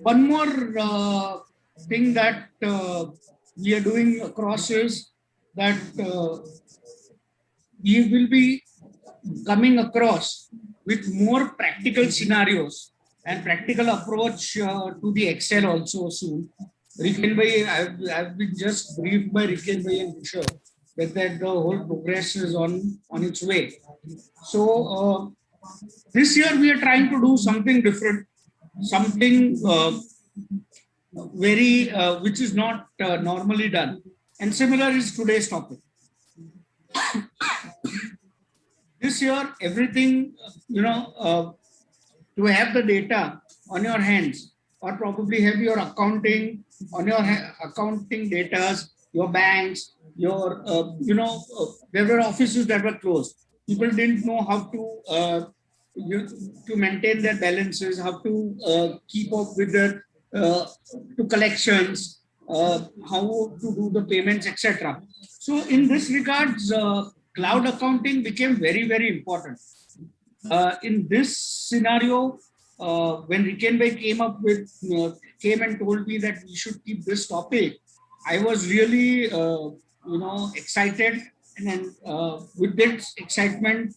One more thing that we are doing across is that we will be coming across with more practical scenarios and practical approach to the Excel also soon. Riken Bhai, I've been just briefed by Riken Bhai and Vishal that the whole progress is on its way. So this year we are trying to do something different, something very which is not normally done. And similar is today's topic. This year, everything, to have the data on your hands, or probably have your accounting on your accounting data, your banks, your, there were offices that were closed. People didn't know how to maintain their balances, how to keep up with their to collections, how to do the payments, etc. So in this regards, cloud accounting became very, very important. In this scenario, when Riken Bhai came and told me that we should keep this topic, I was really, excited. And then with this excitement,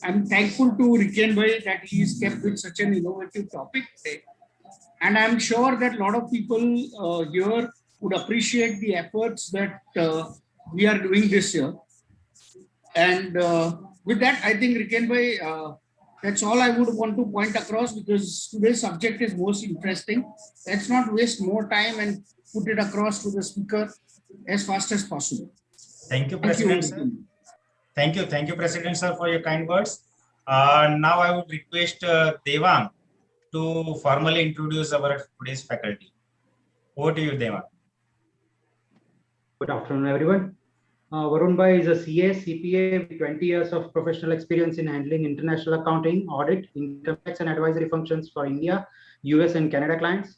I'm thankful to Riken Bhai that he's kept with such an innovative topic today. And I'm sure that a lot of people here would appreciate the efforts that we are doing this year. And with that, I think Riken Bhai, that's all I would want to point across, because today's subject is most interesting. Let's not waste more time and put it across to the speaker as fast as possible. Thank you, President. Thank you, President sir, for your kind words. Now I would request Devang to formally introduce our today's faculty. Over to you, Devang. Good afternoon, everyone. Varun Bhai is a CA, CPA with 20 years of professional experience in handling international accounting, audit, income tax and advisory functions for India, US and Canada clients.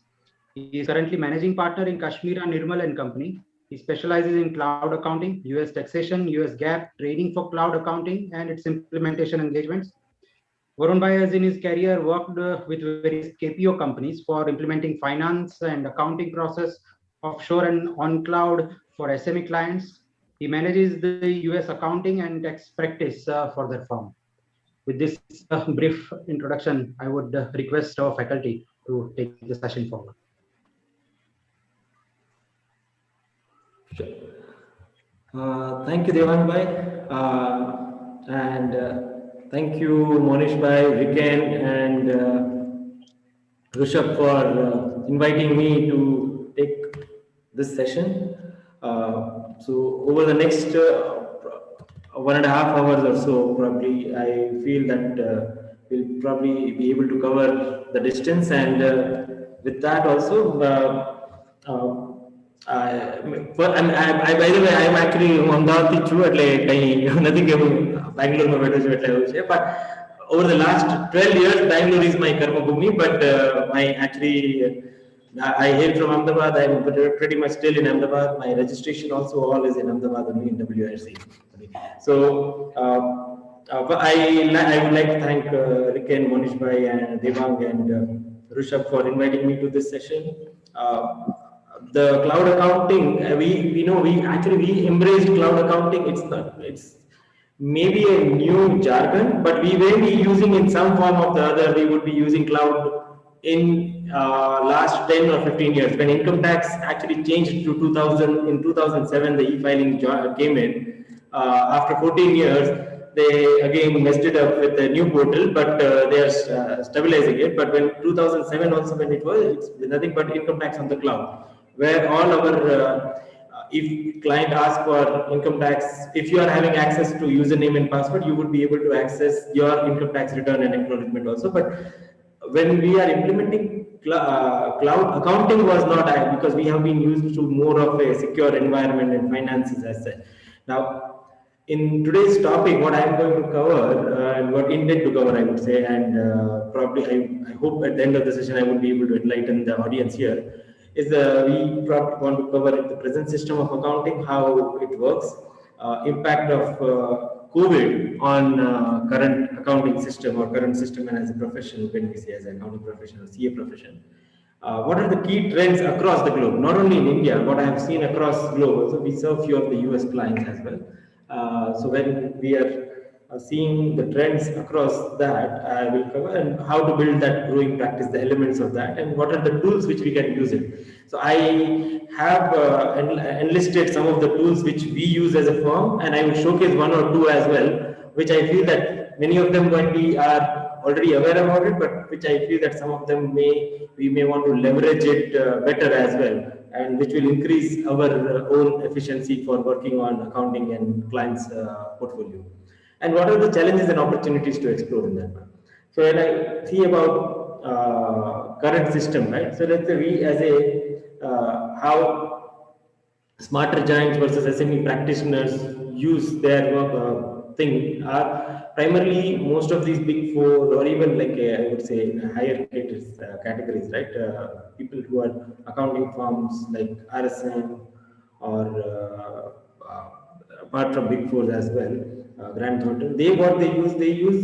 He is currently managing partner in Kashmir and Nirmal and Company. He specializes in cloud accounting, US taxation, US GAAP, training for cloud accounting and its implementation engagements. Varun Bhai has in his career worked with various KPO companies for implementing finance and accounting process offshore and on cloud for SME clients. He manages the US accounting and tax practice for their firm. With this brief introduction, I would request our faculty to take the session forward. Thank you, Devang Bhai, and thank you, Monish Bhai, Riken, and Rishabh for inviting me to take this session. So over the next 1.5 hours or so, probably I feel that we'll probably be able to cover the distance, and with that also, by the way, I'm actually Ahmedabad through nothing Bangalore, but over the last 12 years, Bangalore is my karma bhumi, but I hail from Ahmedabad. I'm pretty much still in Ahmedabad. My registration also all is in Ahmedabad, only in WRC. So I would like to thank Riken, Monish Bhai, and Devang and Rishabh for inviting me to this session. The cloud accounting, we embraced cloud accounting. It's maybe a new jargon, but we will be using in some form or the other. We would be using cloud in last 10 or 15 years. When income tax actually changed to 2000, in 2007, the e-filing came in. After 14 years, they again messed it up with a new portal, but they are stabilizing it. But when 2007 also, when it was, it's nothing but income tax on the cloud, where all our if client asks for income tax, if you are having access to username and password, you would be able to access your income tax return and acknowledgement also. But when we are implementing cloud, accounting was not, because we have been used to more of a secure environment and finances as such. Now, in today's topic, what I am going to cover and what intend to cover, I would say, and probably I hope at the end of the session I would be able to enlighten the audience here, is we probably want to cover the present system of accounting, how it works, impact of COVID on current accounting system or current system and as a profession, when we say as an accounting profession or CA profession. What are the key trends across the globe? Not only in India, what I have seen across the globe. So we serve few of the US clients as well. So when we are seeing the trends across that, I will cover and how to build that growing practice, the elements of that, and what are the tools which we can use it. So I have enlisted some of the tools which we use as a firm, and I will showcase one or two as well, which I feel that many of them might be are already aware about it, but which I feel that some of them we may want to leverage it better as well, and which will increase our own efficiency for working on accounting and clients' portfolio. And what are the challenges and opportunities to explore in that one? So when I see about current system, right? So let's say we as a how smarter giants versus SME practitioners use their thing are primarily most of these big four or even like I would say higher categories, right? People who are accounting firms like RSM or apart from big four as well, Grant Thornton, they use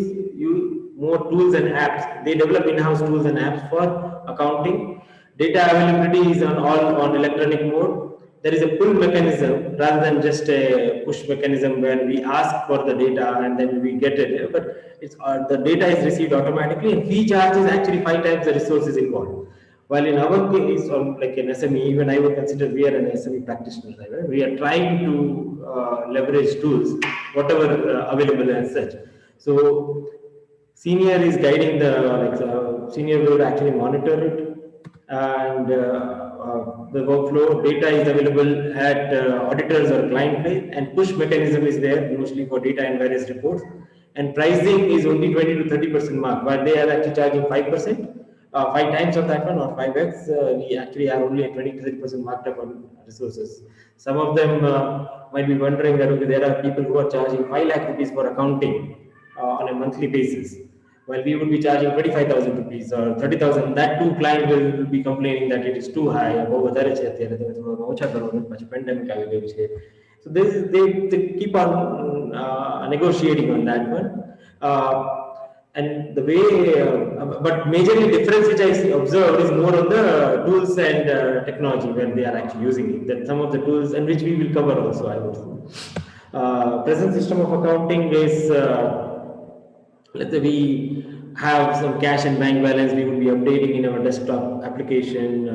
more tools and apps. They develop in-house tools and apps for accounting. Data availability is on all on electronic mode. There is a pull mechanism rather than just a push mechanism where we ask for the data and then we get it. But it's the data is received automatically, and fee charge is actually 5 times the resources involved. While in our case, or like an SME, even I would consider we are an SME practitioner. Right? We are trying to leverage tools, whatever available as such. So senior is guiding senior will actually monitor it, and the workflow data is available at auditors or client place, and push mechanism is there mostly for data and various reports. And pricing is only 20 to 30% mark, but they are actually charging 5%. 5 times of that one or 5x, we actually are only at 20 to 30% marked up on resources. Some of them might be wondering that okay, there are people who are charging 5 lakh rupees for accounting on a monthly basis, while we would be charging 25,000 rupees or 30,000. That too, client will be complaining that it is too high. So they keep on negotiating on that one. And the way, but majorly difference which I observed is more on the tools and technology when they are actually using it. That some of the tools, and which we will cover also, I would say. Present system of accounting is, let's say we have some cash and bank balance, we will be updating in our desktop application,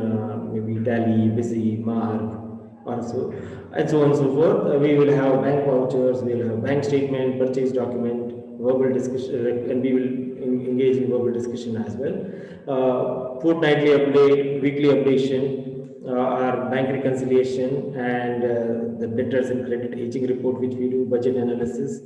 maybe Tally, Busy, Mark, also, and so on and so forth. We will have bank vouchers, we will have bank statement, purchase document, verbal discussion, and we will engage in verbal discussion as well. Fortnightly update, weekly updation, our bank reconciliation, and the debtors and credit aging report, which we do, budget analysis,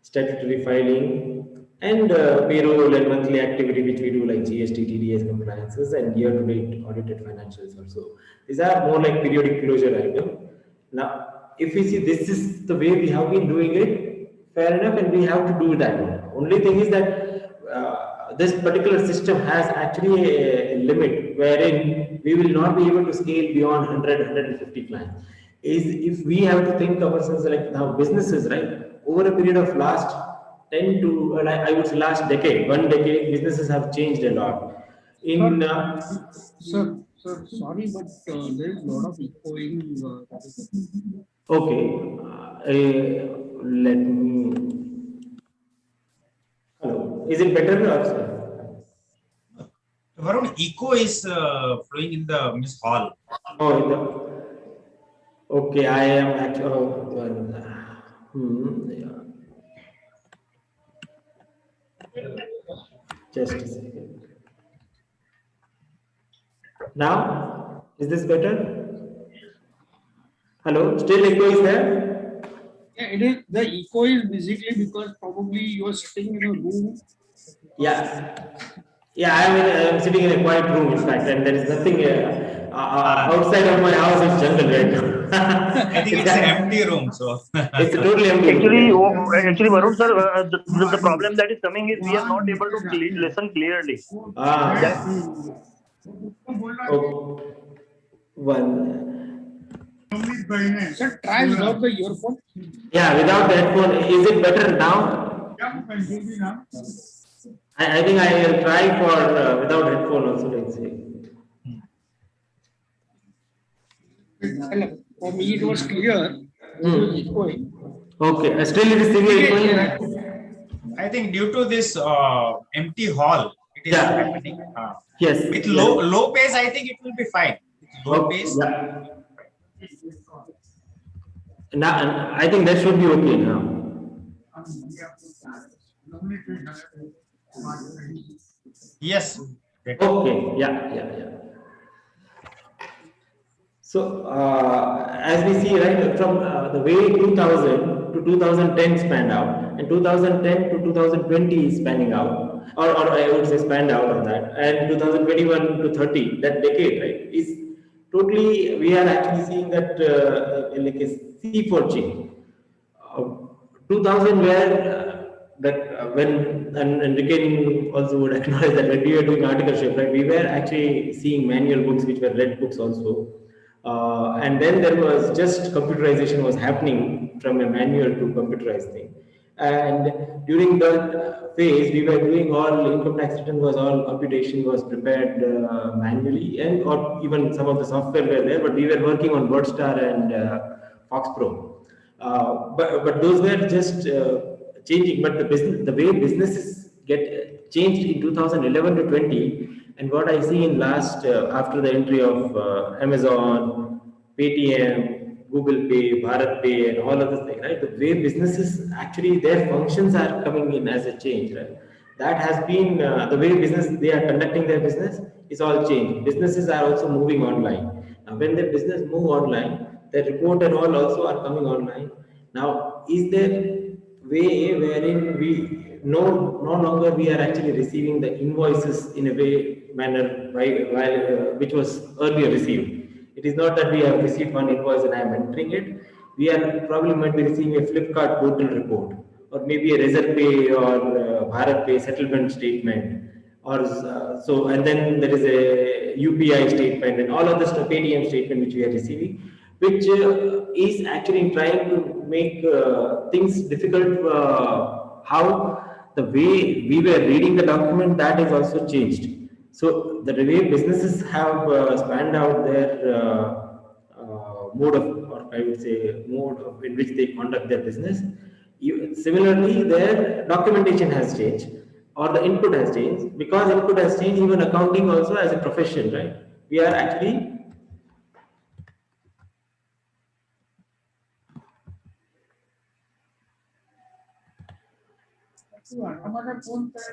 statutory filing, and payroll and monthly activity, which we do like GST, TDS compliances, and year-to-date audited financials also. These are more like periodic closure item. Now, if we see this is the way we have been doing it, fair enough, and we have to do that one. Only thing is that this particular system has actually a limit wherein we will not be able to scale beyond 100, 150 clients. Is if we have to think ourselves like now businesses, right? Over a period of last 10 to, I would say last decade, 1 decade, businesses have changed a lot. In Sir, sorry, but there is a lot of echoing. okay, let me. Hello, is it better or? Varun, echo is flowing in the Miss Hall. Oh, okay, I am actually. Yeah. Just a second. Now, is this better? Hello, still echo is there? Yeah, it is. The echo is basically because probably you are sitting in a room. Yeah. Yeah, I am sitting in a quiet room, in fact, and there is nothing outside of my house is jungle right now. I think it's an empty room, so it's totally empty. Actually, Varun sir, the problem that is coming is we are not able to listen clearly. Oh, one. Sir, try without the earphone. Yeah, without the headphone, is it better now? I think I will try for without headphone also, let's say. For me, it was clear. Okay, still it is still echoing. I think due to this empty hall, it is Yeah. happening. Yes. With yes. low pace, I think it will be fine. With low Okay, pace. yeah. Now, I think that should be okay now. Yes. Okay, yeah. So, as we see, right, from the way 2000 to 2010 spanned out, and 2010 to 2020 is spanning out, or I would say spanned out on that, and 2021 to 30, that decade, right, is totally, we are actually seeing that like a sea for change. 2000 where that when and Riken also would acknowledge that when we were doing articleship, right, we were actually seeing manual books which were read books also, and then there was just computerization was happening from a manual to computerized thing. And during that phase, we were doing all income tax return was all computation was prepared manually, and or even some of the software were there, but we were working on WordStar and Fox Pro. But those were just changing. But the way businesses get changed in 2011 to 20, and what I see in last after the entry of Amazon, Paytm, Google Pay, Bharat Pay, and all of this thing, right? The way businesses actually their functions are coming in as a change, right? That has been the way business they are conducting their business is all changed. Businesses are also moving online. Now, when the business move online, the report and all also are coming online. Now, is there way wherein we no longer we are actually receiving the invoices in a way manner while which was earlier received? It is not that we have received one invoice and I am entering it. We are probably might be receiving a Flipkart portal report, or maybe a Reserve Pay or Bharat Pay settlement statement, or so, and then there is a UPI statement and all of the stuff, Paytm statement which we are receiving, which is actually trying to make things difficult. How the way we were reading the document, that is also changed. So the way businesses have spanned out their mode of, or I would say, mode of in which they conduct their business. Similarly, their documentation has changed, or the input has changed. Because input has changed, even accounting also as a profession, right? We are actually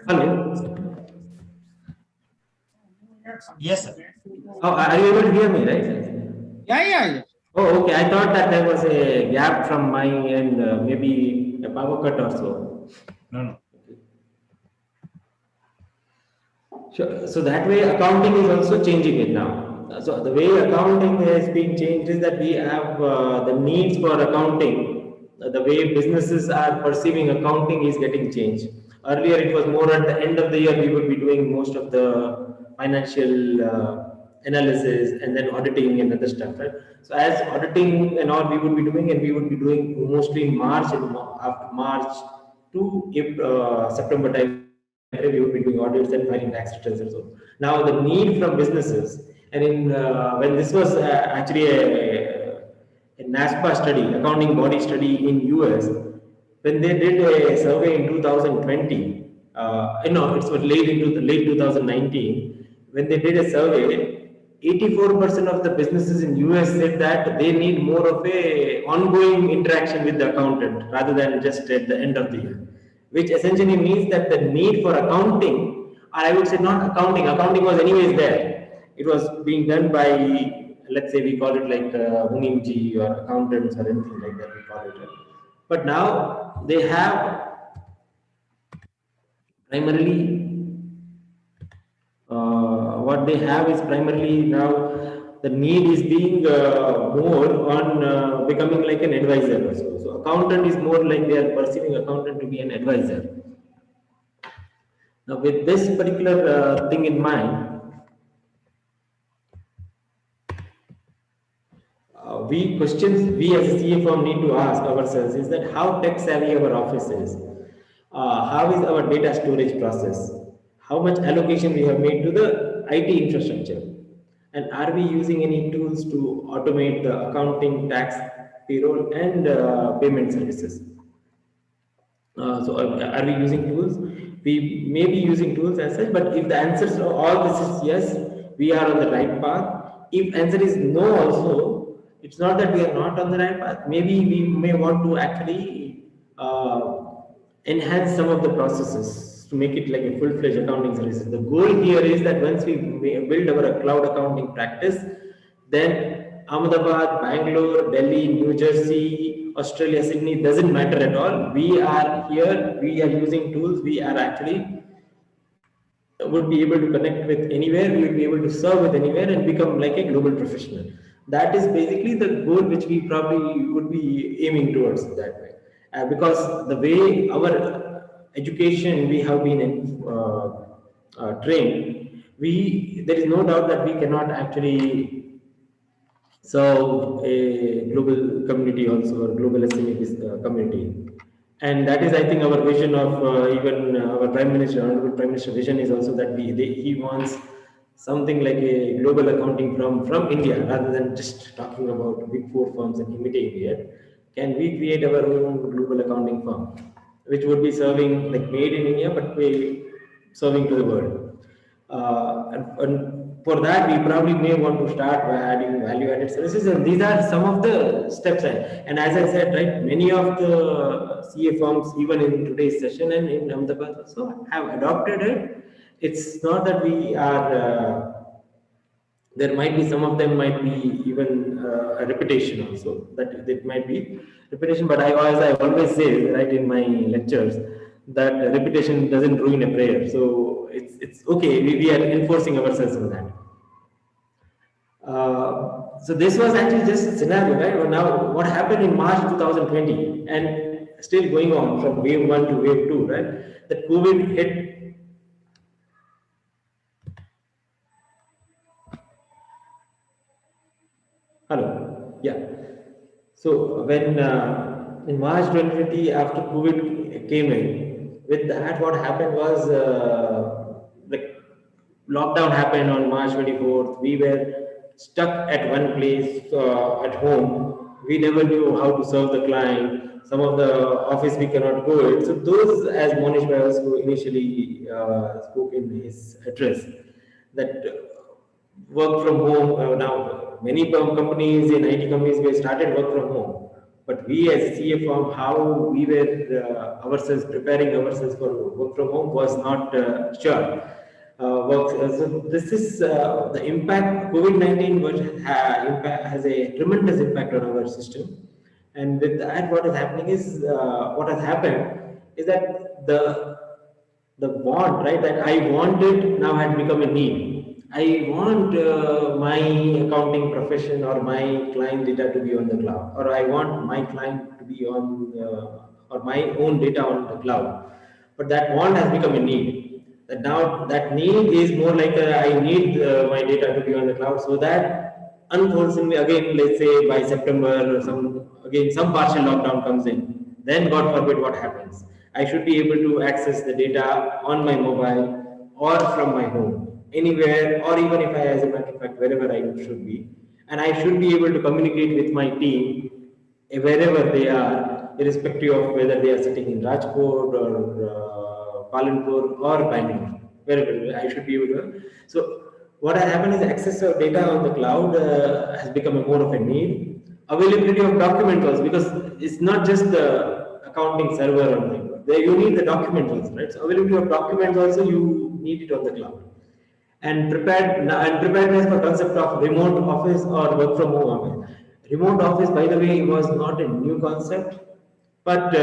hello. Yes, sir. Oh, are you able to hear me, right? Yeah. Oh, okay. I thought that there was a gap from my end, maybe a power cut or so. No. Sure. So that way, accounting is also changing it now. So the way accounting is being changed is that we have the needs for accounting. The way businesses are perceiving accounting is getting changed. Earlier, it was more at the end of the year we would be doing most of the financial analysis and then auditing and other stuff, right? So as auditing and all we would be doing, and we would be doing mostly in March and after March to September time, we would be doing audits and filing tax returns and so. Now the need from businesses, and in when this was actually a NASPA study, accounting body study in US, when they did a survey in 2020, no, it was late into the late 2019. When they did a survey, 84% of the businesses in US said that they need more of a ongoing interaction with the accountant rather than just at the end of the year, which essentially means that the need for accounting, or I would say not accounting was anyways there. It was being done by, let's say we call it like Unimji or accountants or anything like that we call it. But now they have primarily what they have is primarily now the need is being more on becoming like an advisor also. So accountant is more like they are perceiving accountant to be an advisor. Now with this particular thing in mind, we as a CA firm need to ask ourselves is that how tech savvy our office is, how is our data storage process, how much allocation we have made to the IT infrastructure, and are we using any tools to automate the accounting, tax, payroll, and payment services. Are we using tools? We may be using tools as such, but if the answer to all this is yes, we are on the right path. If answer is no also, it's not that we are not on the right path. Maybe we may want to actually enhance some of the processes to make it like a full-fledged accounting services. The goal here is that once we build our cloud accounting practice, then Ahmedabad, Bangalore, Delhi, New Jersey, Australia, Sydney, doesn't matter at all. We are here, we are using tools, we are actually would be able to connect with anywhere, we will be able to serve with anywhere and become like a global professional. That is basically the goal which we probably would be aiming towards that way. Because the way our education we have been trained, there is no doubt that we cannot actually serve a global community also, or global SME community. And that is, I think, our vision of even our Prime Minister, Honorable Prime Minister vision is also that he wants something like a global accounting firm from India, rather than just talking about big four firms and imitating it. Can we create our own global accounting firm, which would be serving like made in India, but we serving to the world? And for that, we probably may want to start by adding value-added services, and these are some of the steps. And as I said, right, many of the CA firms, even in today's session and in Ahmedabad also, have adopted it. It's not that we are. There might be some of them might be even a reputation also, that it might be reputation. But as I always say, right, in my lectures, that reputation doesn't ruin a prayer. So it's okay. We are enforcing ourselves on that. So this was actually just a scenario, right? Now, what happened in March 2020 and still going on from wave 1 to wave 2, right? That COVID hit. Hello. Yeah. So when in March 2020, after COVID came in, with that, what happened was like lockdown happened on March 24th. We were stuck at one place at home. We never knew how to serve the client. Some of the office we cannot go it. So those, as Monish Bhai also initially spoke in his address, that work from home now. Many companies in IT companies we started work from home, but we as CA firm, how we were ourselves preparing ourselves for work from home was not sure. So this is the impact. COVID-19 has a tremendous impact on our system, and with that, what is happening is what has happened is that the want, right, that I wanted now had become a need. I want my accounting profession or my client data to be on the cloud, or I want my client to be on, or my own data on the cloud. But that want has become a need. That now that need is more like I need my data to be on the cloud, so that unfortunately again, let's say by September, or some partial lockdown comes in. Then God forbid what happens. I should be able to access the data on my mobile or from my home, anywhere, or even if I, as a matter of fact, wherever I should be. And I should be able to communicate with my team wherever they are, irrespective of whether they are sitting in Rajkot or Palanpur or Bangalore, wherever I should be able to. So what has happened is access of data on the cloud has become a more of a need. Availability of documents also, because it's not just the accounting server or thing. There you need the documents also, right? So availability of documents also, you need it on the cloud. And preparedness for concept of remote office or work from home office. Remote office, by the way, was not a new concept, but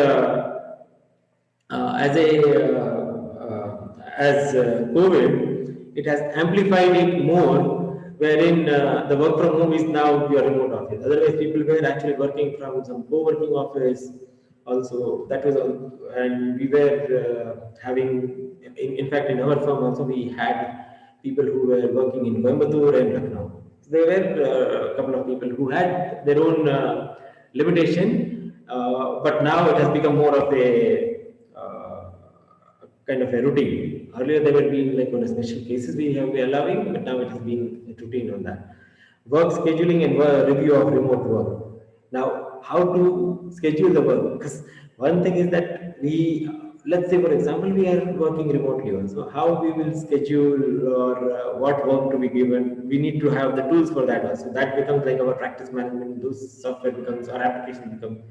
as COVID, it has amplified it more, wherein the work from home is now your remote office. Otherwise, people were actually working from some co-working office. Also, that was, and we were having, in fact, in our firm also we had people who were working in Coimbatore and Lucknow there were a couple of people who had their own limitation, but now it has become more of a kind of a routine. Earlier they were being like on a special cases we have been allowing, but now it has been a routine on that. Work scheduling and review of remote work. Now, how to schedule the work? Because one thing is that let's say for example, we are working remotely also. How we will schedule or what work to be given? We need to have the tools for that also. That becomes like our practice management. Those software becomes, our application become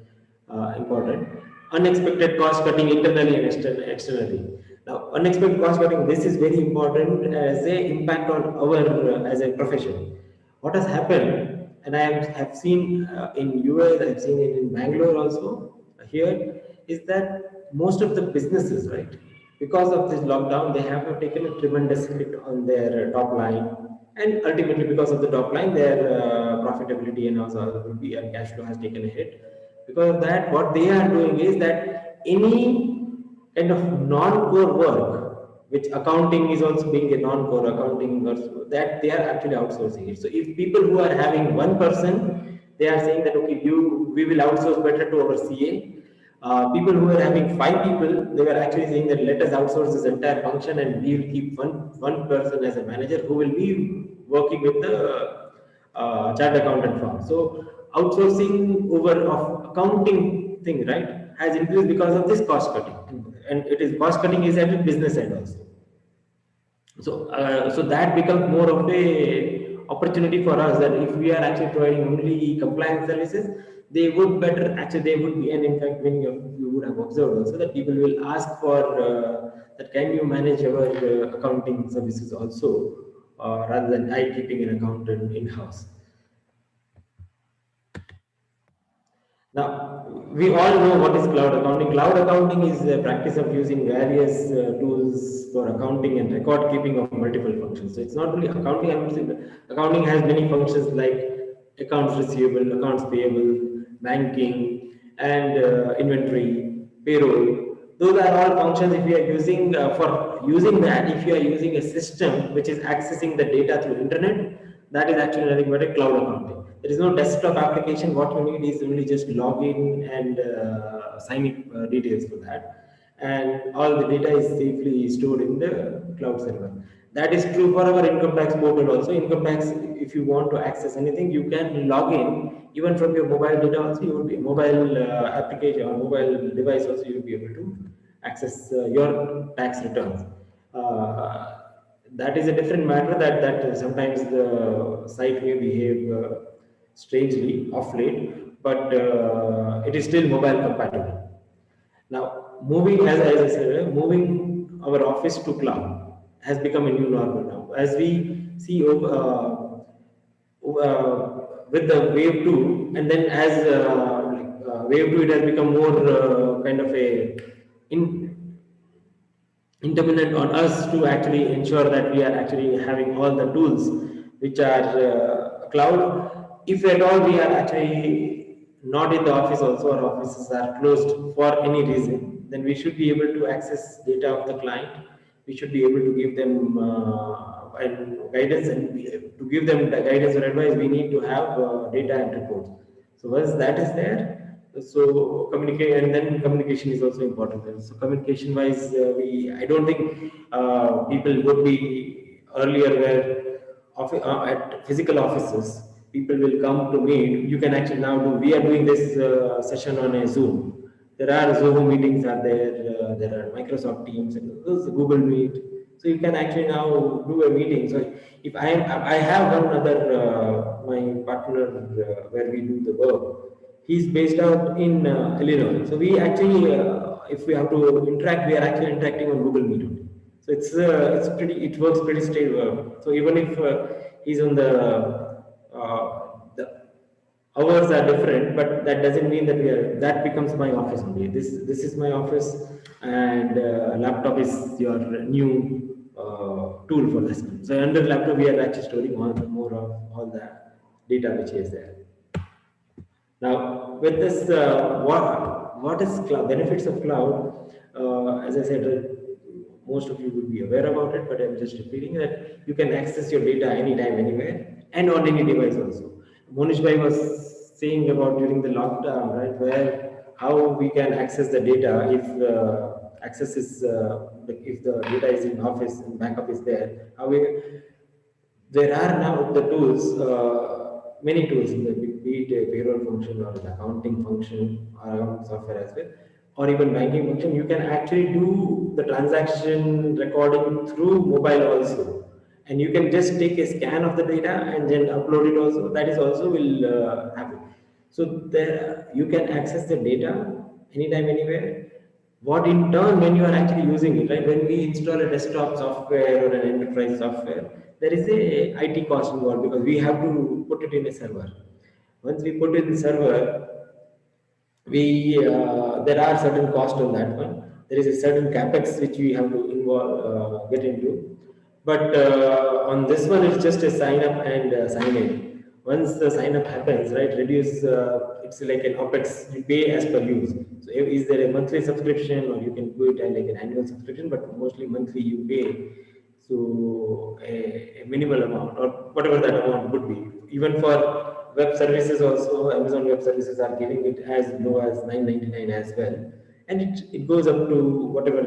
important. Unexpected cost cutting internally and externally. Now, unexpected cost cutting, this is very important as a impact on our as a profession. What has happened, and I have seen in US, I have seen it in Bangalore also, here, is that most of the businesses, right, because of this lockdown, they have taken a tremendous hit on their top line, and ultimately because of the top line, their profitability and also will be and cash flow has taken a hit. Because of that, what they are doing is that any kind of non-core work, which accounting is also being a non-core accounting, also, that they are actually outsourcing it. So if people who are having one person, they are saying that okay, we will outsource better to our CA. People who are having 5 people, they were actually saying that let us outsource this entire function and we will keep one person as a manager who will be working with the chartered accountant firm. So outsourcing over of accounting thing, right, has increased because of this cost cutting, and it is cost cutting is at the business end also. So that becomes more of a opportunity for us, that if we are actually providing only compliance services, they would better actually they would be, and in fact when you would have observed also that people will ask for that can you manage our accounting services also, rather than I keeping an accountant in house. Now, we all know what is cloud accounting. Cloud accounting is the practice of using various tools for accounting and record keeping of multiple functions. So it's not only accounting, I would say accounting has many functions like accounts receivable, accounts payable, banking, and inventory, payroll. Those are all functions if you are using, for using that, if you are using a system which is accessing the data through internet, that is actually nothing but a cloud accounting. There is no desktop application. What you need is only just login and sign in details for that. And all the data is safely stored in the cloud server. That is true for our income tax portal also. Income tax, if you want to access anything, you can log in even from your mobile data also. You will be mobile application or mobile device also. You will be able to access your tax returns. That is a different matter, that sometimes the site may behave strangely off late, but it is still mobile compatible. Now, moving, as I said, moving our office to cloud has become a new normal now. As we see with the wave 2, and then as wave 2, it has become more kind of a incumbent on us to actually ensure that we are actually having all the tools which are cloud. If at all we are actually not in the office also, our offices are closed for any reason, then we should be able to access data of the client. We should be able to give them and guidance, and to give them the guidance or advice, we need to have data and reports. So once that is there, so communicate, and then communication is also important. So communication wise, I don't think people would be earlier where at physical offices people will come to meet. You can actually now do. We are doing this session on a Zoom. There are Zoom meetings are there. There are Microsoft Teams and those Google Meet. So you can actually now do a meeting. So if I have one other my partner where we do the work. He's based out in Illinois. So we actually, if we have to interact, we are actually interacting on Google Meet only. So it works pretty stable. So even if he's on the hours are different, but that doesn't mean that that becomes my office only. This is my office, and laptop is your new tool for this. So under laptop, we are actually storing more of all the data which is there. Now, with this, what is cloud, benefits of cloud? As I said, most of you would be aware about it, but I'm just repeating that you can access your data anytime, anywhere, and on any device also. Monish Bhai was saying about during the lockdown, right, where how we can access the data if access is if the data is in office and backup is there. How we, there are now the tools, many tools, be it a payroll function or an accounting function or account software as well, or even banking function. You can actually do the transaction recording through mobile also, and you can just take a scan of the data and then upload it also. That is also will happen. So there you can access the data anytime, anywhere. What in turn, when you are actually using it, right? When we install a desktop software or an enterprise software, there is a IT cost involved because we have to put it in a server. Once we put it in the server, we there are certain costs on that one. There is a certain capex which we have to involve, get into. But on this one, it's just a sign up and sign in. Once the sign up happens, right, reduce, it's like an OPEX, you pay as per use. So is there a monthly subscription, or you can do it like an annual subscription, but mostly monthly you pay. So a minimal amount or whatever that amount would be. Even for web services also, Amazon Web Services are giving it as low as $9.99 as well. And it goes up to whatever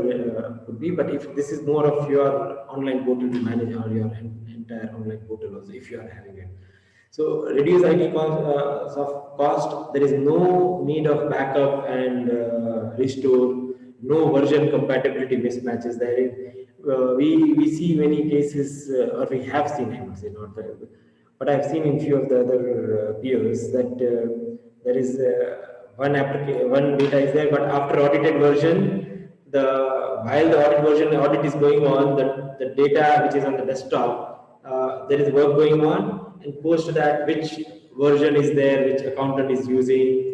could be. But if this is more of your online portal to manage, or your entire online portal also, if you are having it. So reduce IT cost. There is no need of backup and restore. No version compatibility mismatches. There is, we see many cases, or we have seen, I would say, not the, but I've seen in few of the other peers that there is one application, one data is there, but after audited version, while the audit is going on, the data which is on the desktop, there is work going on, and post that which version is there, which accountant is using,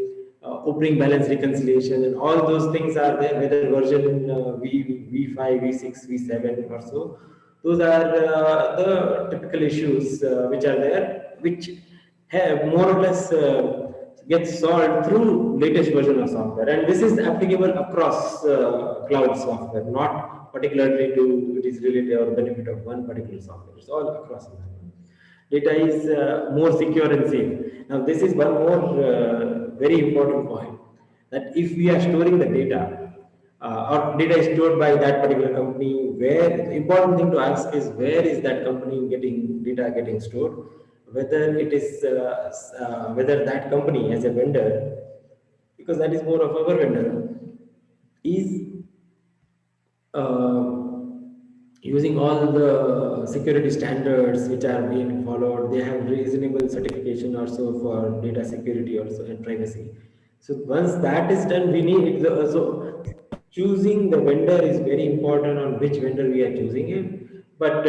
opening balance reconciliation, and all those things are there, whether version V5, V6, V7 or so. Those are the typical issues which are there, which have more or less get solved through latest version of software. And this is applicable across cloud software, not particularly to it is related or benefit of one particular software. It's all across. Data is more secure and safe. Now, this is one more very important point, that if we are storing the data, or data is stored by that particular company, where the important thing to ask is where is that company getting data getting stored, whether it is whether that company as a vendor, because that is more of our vendor, is using all the security standards which are being followed. They have reasonable certification also for data security also and privacy. So once that is done, we need it. So choosing the vendor is very important, on which vendor we are choosing it. But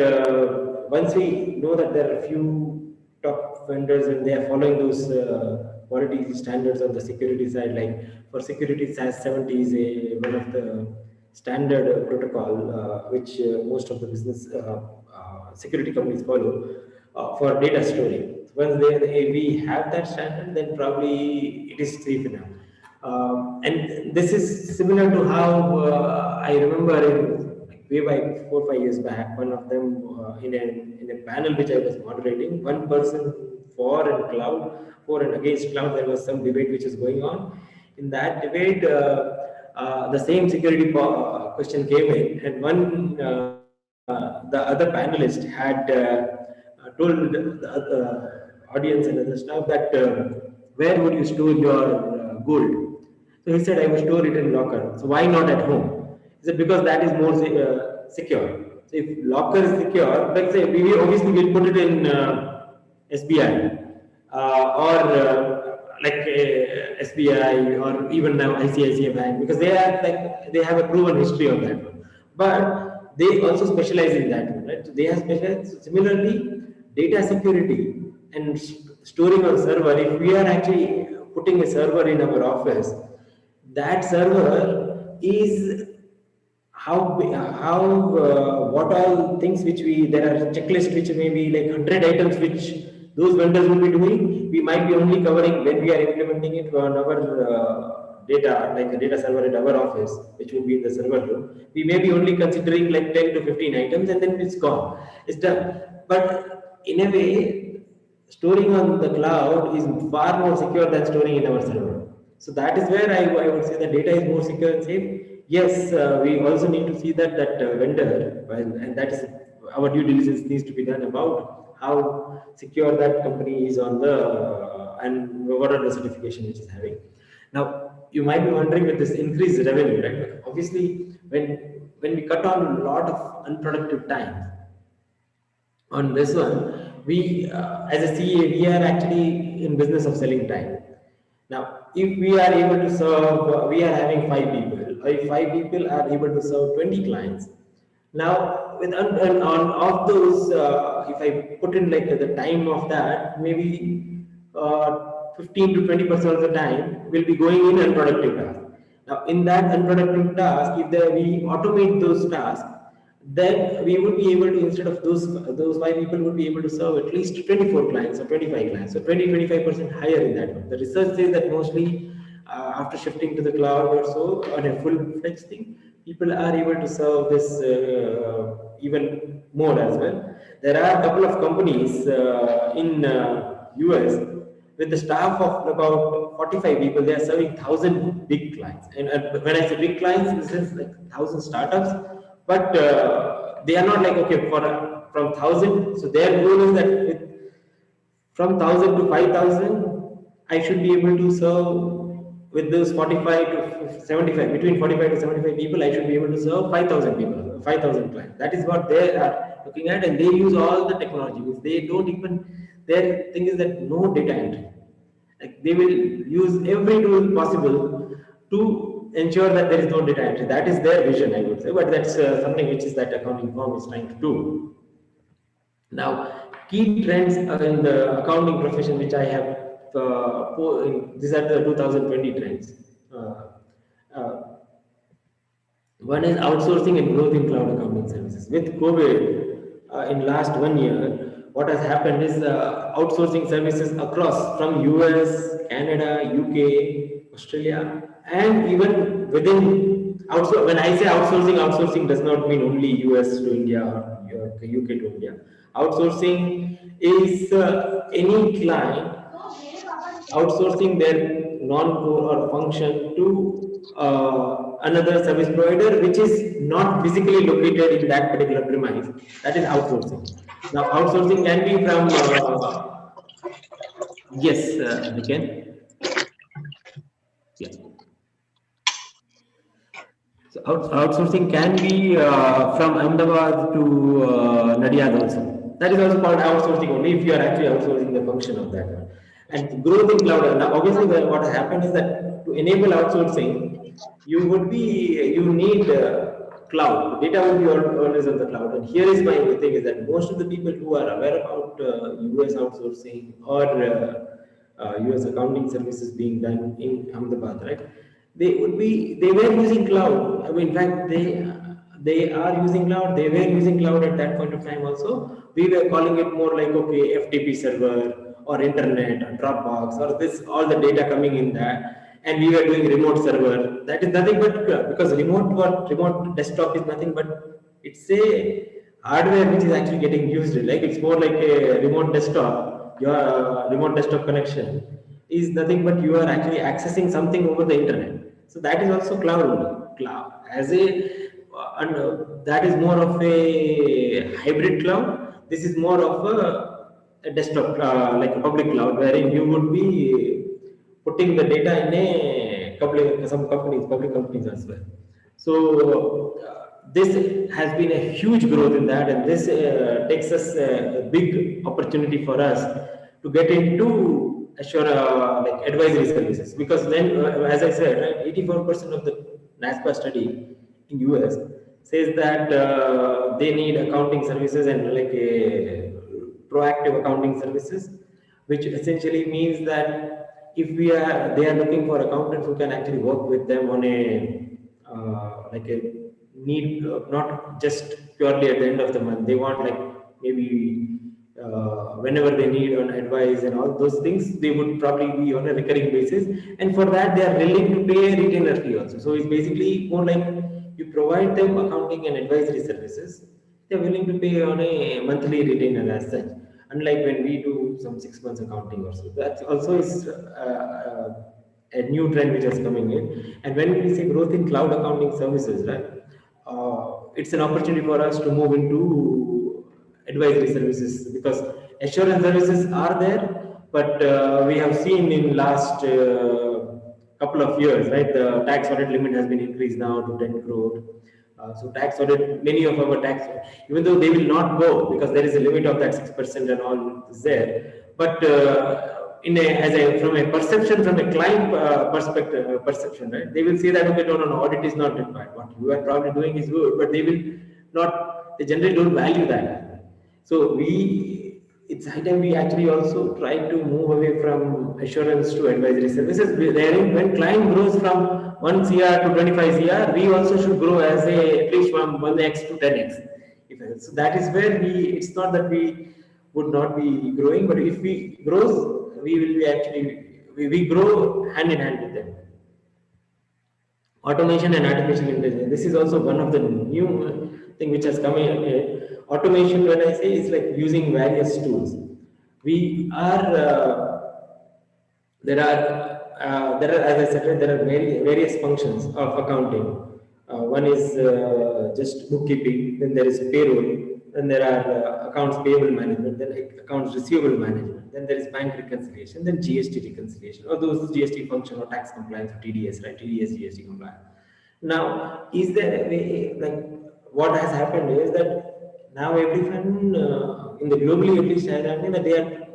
once we know that there are a few top vendors and they are following those quality standards on the security side, like for security, SAS 70 is one of the standard protocol which most of the business security companies follow for data storing. Once we have that standard, then probably it is safe enough. And this is similar to how I remember way back 4 or 5 years back, one of them in a panel which I was moderating, one person for and cloud, for and against cloud, there was some debate which is going on. In that debate, the same security question came in, and the other panelist had told the audience and other staff that where would you store your gold? So he said, I would store it in locker. So why not at home? He said, because that is more secure. So if locker is secure, like say, we obviously will put it in SBI or like SBI or even now ICICI Bank, because they have a proven history of that one. But they also specialize in that one, right? So they have specialized. Similarly, data security and storing on server. If we are actually putting a server in our office, that server is what all things which there are checklists which may be like 100 items which those vendors will be doing, we might be only covering when we are implementing it on our data, like a data server at our office, which will be in the server room. We may be only considering like 10 to 15 items, and then it's gone, it's done. But in a way, storing on the cloud is far more secure than storing in our server. So that is where I would say the data is more secure and safe. Yes, we also need to see that vendor, well, and that is our due diligence needs to be done about how secure that company is on the and what are the certification which is having. Now you might be wondering with this increased revenue, right? Obviously, when we cut on a lot of unproductive time on this one, we as a CA, we are actually in business of selling time. Now, if we are able to serve, we are having 5 people. If 5 people are able to serve 20 clients, now with on of those, if I put in like the time of that, maybe 15 to 20% of the time will be going in unproductive tasks. Now, in that unproductive task, if we automate those tasks, then we would be able to, instead of those 5 people would be able to serve at least 24 clients or 25 clients, so 25% higher in that one. The research says that mostly after shifting to the cloud or so on a full-fledged thing, people are able to serve this even more as well. There are a couple of companies in US with the staff of about 45 people. They are serving 1,000 big clients, and when I say big clients, this is like 1,000 startups, but they are not like, okay, from 1,000, so their goal is that from 1,000 to 5,000, I should be able to serve with those 45 to 75, between 45 to 75 people, I should be able to serve 5,000 people, 5,000 clients. That is what they are looking at, and they use all the technology. They don't even, their thing is that no data entry. Like they will use every tool possible to ensure that there is no data entry. That is their vision, I would say, but that's something which is that accounting firm is trying to do. Now, key trends in the accounting profession, which I have, these are the 2020 trends. One is outsourcing and growth in cloud accounting services. With COVID, in last 1 year, what has happened is outsourcing services across from US, Canada, UK, Australia, and even within, when I say outsourcing, outsourcing does not mean only US to India or UK to India. Outsourcing is any client outsourcing their non-core or function to another service provider which is not physically located in that particular premise. That is outsourcing. Now, outsourcing can be from yes, we can. Yeah. So outsourcing can be from Ahmedabad to Nadiad also. That is also called outsourcing only if you are actually outsourcing the function of that one. And growth in cloud. Now, obviously, what has happened is that to enable outsourcing, you need cloud. Data will be always on the cloud. And here is my thing is that most of the people who are aware about US outsourcing or US accounting services being done in Ahmedabad, right? They were using cloud. I mean, in fact, they are using cloud. They were using cloud at that point of time also. We were calling it more like, okay, FTP server or internet or Dropbox or this, all the data coming in that, and we were doing remote server. That is nothing but because remote desktop is nothing but it's a hardware which is actually getting used. Like it's more like a remote desktop. Your remote desktop connection is nothing but you are actually accessing something over the internet. So that is also cloud. As a that is more of a hybrid cloud. This is more of a desktop, like a public cloud, wherein you would be putting the data in some public companies as well. So this has been a huge growth in that, and this takes us a big opportunity for us to get into like advisory services, because then, as I said, right, 84% of the NASPA study in US says that they need accounting services and like a proactive accounting services, which essentially means that if they are looking for accountants who can actually work with them on a like a need, not just purely at the end of the month. They want like maybe whenever they need on advice and all those things, they would probably be on a recurring basis, and for that they are willing to pay a retainer fee also. So it's basically more like you provide them accounting and advisory services, they're willing to pay on a monthly retainer as such. unlike when we do some 6 months accounting or so. That also is a new trend which is coming in. And when we say growth in cloud accounting services, right, it's an opportunity for us to move into advisory services, because assurance services are there, but we have seen in last couple of years, right, the tax audit limit has been increased now to 10 crore. So tax audit, many of our tax, even though they will not go because there is a limit of that 6% and all is there, but from a perception, from a client perception, right, they will say that, okay, no, audit is not required. What you are probably doing is good, but they will not, they generally don't value that. So it's high time we actually also try to move away from assurance to advisory services. When client grows from 1 CR to 25 CR, we also should grow as at least from 1x to 10x. So that is where it's not that we would not be growing, but if we grow, we will be actually, we grow hand in hand with them. Automation and artificial intelligence. This is also one of the new thing which has come in. Automation, when I say, is like using various tools. We are there are, as I said, there are various functions of accounting. One is just bookkeeping. Then there is payroll. Then there are accounts payable management. Then accounts receivable management. Then there is bank reconciliation. Then GST reconciliation, or those GST function or tax compliance or TDS, right? TDS GST compliance. Now, is there a way, like what has happened is that now everyone in the globally at least has happened that they are,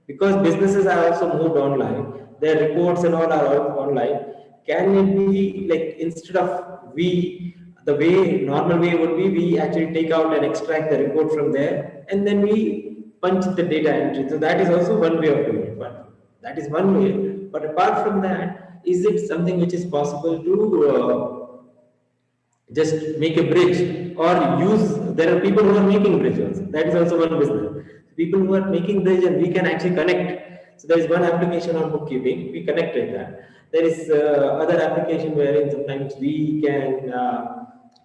because businesses are also moved online, their reports and all are all online. Can it be like, instead of the way, normal way would be, we actually take out and extract the report from there and then we punch the data entry. So that is also one way of doing it. But that is one way. But apart from that, is it something which is possible to just make a bridge or use, there are people who are making bridges. That is also one business. People who are making bridge and we can actually connect. So there is one application on bookkeeping, we connected that. There is other application wherein sometimes we can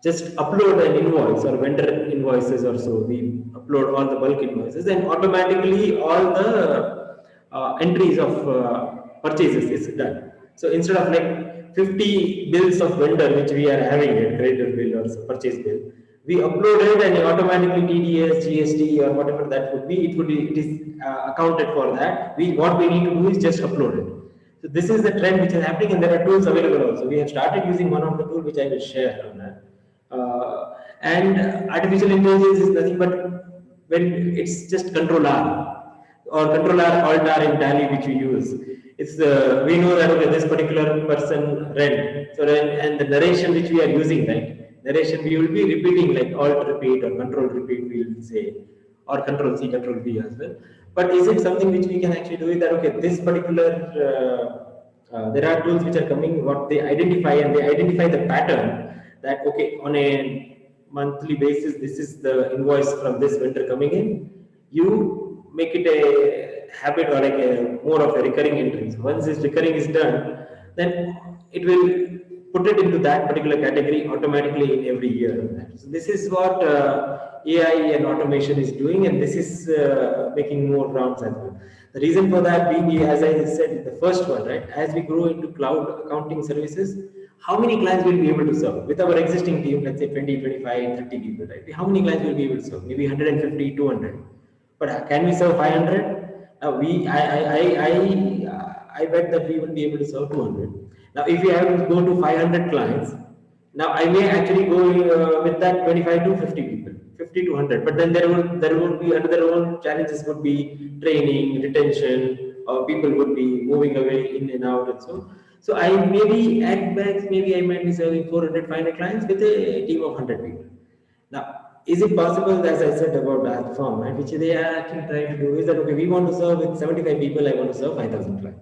just upload an invoice or vendor invoices or so. We upload all the bulk invoices and automatically all the entries of purchases is done. So instead of like 50 bills of vendor which we are having, a creditor bill or purchase bill, we upload it and automatically TDS, GST or whatever that would be, it is accounted for that. What we need to do is just upload it. So this is the trend which is happening, and there are tools available also. We have started using one of the tools which I will share on that. And artificial intelligence is nothing but when it's just Control R or Control R Alt R in Tally which we use. It's we know that, okay, this particular person read. So and the narration which we are using, right? Narration we will be repeating like Alt repeat or Control repeat, we will say, or Control C, Control V as well. But is it something which we can actually do? Is that, okay, this particular there are tools which are coming, what they identify, and they identify the pattern that, okay, on a monthly basis, this is the invoice from this vendor coming in. You make it a habit or like a more of a recurring entry. So once this recurring is done, then it will put it into that particular category automatically in every year. So this is what AI and automation is doing, and this is making more rounds as well. The reason for that being, as I said, the first one, right? As we grow into cloud accounting services, how many clients will be able to serve with our existing team? Let's say 20, 25, 30 people, right? How many clients will be able to serve? Maybe 150, 200. But can we serve 500? I bet that we will be able to serve 200. Now, if we have to go to 500 clients, now I may actually go with that 25 to 50 people, 50 to 100. But then there will be another own challenges would be training, retention, or people would be moving away in and out and so. So I maybe at max, maybe I might be serving 400, 500 clients with a team of 100 people. Now, is it possible, as I said about that form, right, which they are actually trying to do, is that, okay, we want to serve with 75 people, I want to serve 5,000 clients.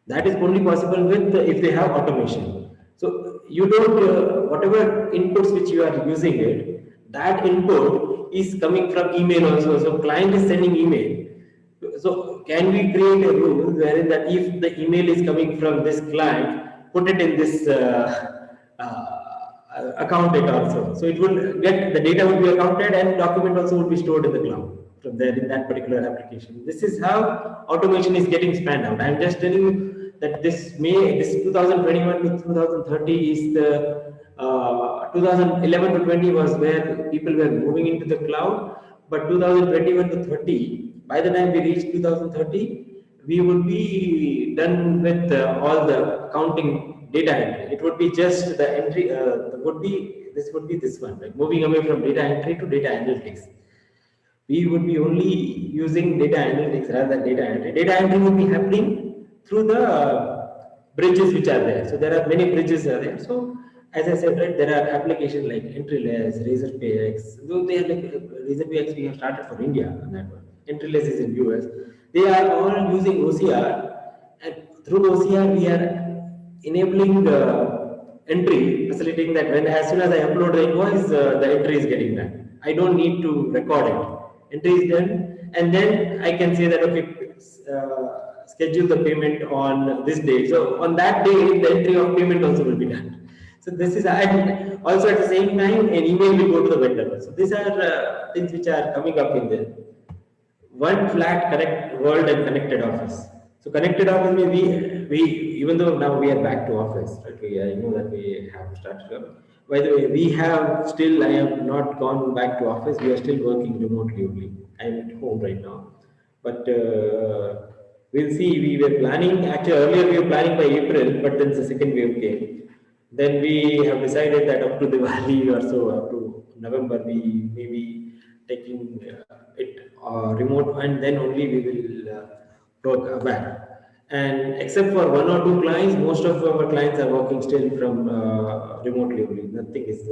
That is only possible with if they have automation. So you don't, whatever inputs which you are using it, that input is coming from email also. So client is sending email. So can we create a rule wherein that if the email is coming from this client, put it in this account data also. So it will get, the data will be accounted and document also will be stored in the cloud from there in that particular application. This is how automation is getting spanned out. I'm just telling you that this 2021 to 2030 is the 2011 to 20 was where people were moving into the cloud, but 2021 to 30, by the time we reach 2030, we would be done with all the counting data entry. It would be just the entry, would be this one, like moving away from data entry to data analytics. We would be only using data analytics rather than data entry. Data entry would be happening through the bridges which are there. So there are many bridges are there. So as I said, right, there are applications like EntryLess, RazorPayX. Though they are like RazorPayX, we have started for India on that one. EntryLess is in US. They are all using OCR, and through OCR we are enabling entry, facilitating that when as soon as I upload the invoice, the entry is getting done. I don't need to record it. Entry is done, and then I can say that okay, schedule the payment on this day. So on that day, the entry of payment also will be done. So this is, and also at the same time, an email will go to the vendor. So these are things which are coming up in the one flat connect world and connected office. So connected office means we even though now we are back to office, right? I know that we have started up. By the way, we have still, I have not gone back to office. We are still working remotely only. I'm at home right now. But we'll see. We were planning, actually earlier we were planning by April, but then the second wave came. Then we have decided that up to Diwali or so, up to November, we may be taking it remote, and then only we will work back. And except for one or two clients, most of our clients are working still from remotely only. Nothing is,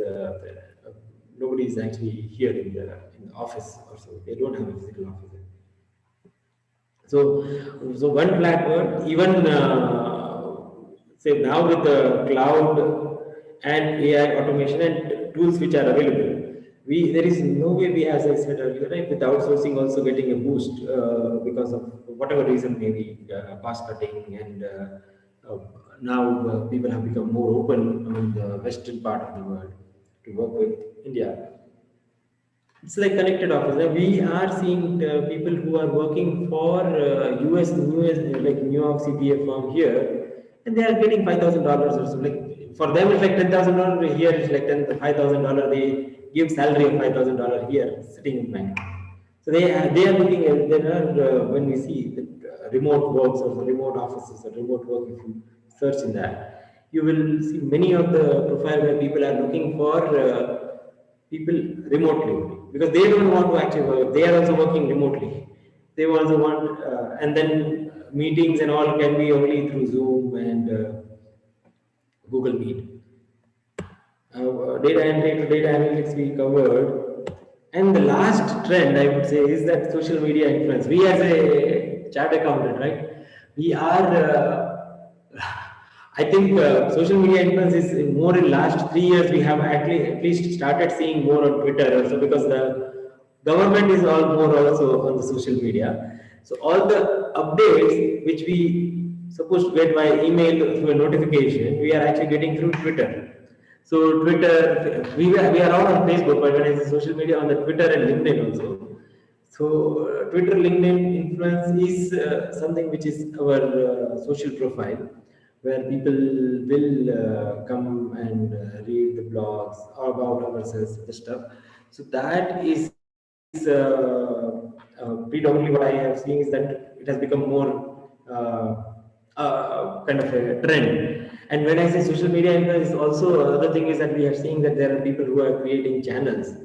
nobody is actually here in the office or so. They don't have a physical office. So one platform, even say now with the cloud and AI automation and tools which are available, there is no way we, as I said earlier, right, with outsourcing also getting a boost because of whatever reason, maybe cost cutting, and now people have become more open on the western part of the world to work with India. It's like connected office. We are seeing people who are working for US, like New York CPA firm here, and they are getting $5,000 or so. Like for them, it's like $10,000. Here, it's like $5,000. They give salary of $5,000 here, sitting in bank. So they are looking at, there are when we see the remote works or the remote offices or remote work, if you search in that, you will see many of the profile where people are looking for people remotely, because they don't want to actually work. They are also working remotely. They also want, and then meetings and all can be only through Zoom and Google Meet. Data entry to data analytics we covered. And the last trend I would say is that social media influence. We as a chartered accountant, right? We are, I think social media influence is more in last 3 years. We have at least started seeing more on Twitter also, because the government is all more also on the social media. So all the updates which we supposed to get by email through a notification, we are actually getting through Twitter. So Twitter, we are all on Facebook, but when I say social media, on the Twitter and LinkedIn also. So Twitter, LinkedIn influence is something which is our social profile, where people will come and read the blogs about ourselves, the stuff. So that is predominantly what I have seen is that it has become more kind of a trend. And when I say social media influence, also another thing is that we are seeing that there are people who are creating channels,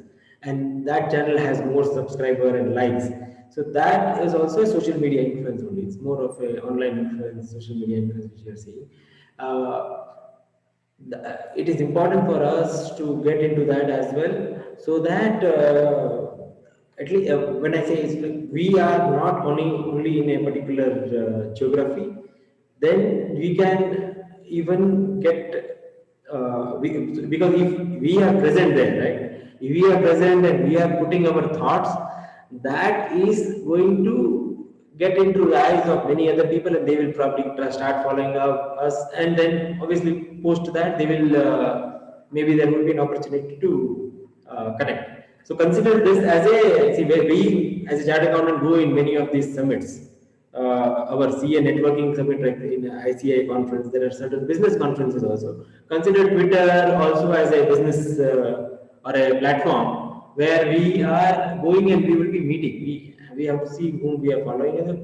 and that channel has more subscriber and likes. So that is also a social media influence only. It's more of a online influence, social media influence which we are seeing. It is important for us to get into that as well, so that at least when I say it's, we are not only in a particular geography, then we can even get because if we are present there, right? If we are present and we are putting our thoughts, that is going to get into the eyes of many other people, and they will probably start following up us, and then obviously post that they will maybe there will be an opportunity to connect. So consider this as a, see, where we as a chartered accountant go in many of these summits. Our CA networking summit, like in ICI conference, there are certain business conferences also. Consider Twitter also as a business or a platform where we are going and we will be meeting. We have to see whom we are following, and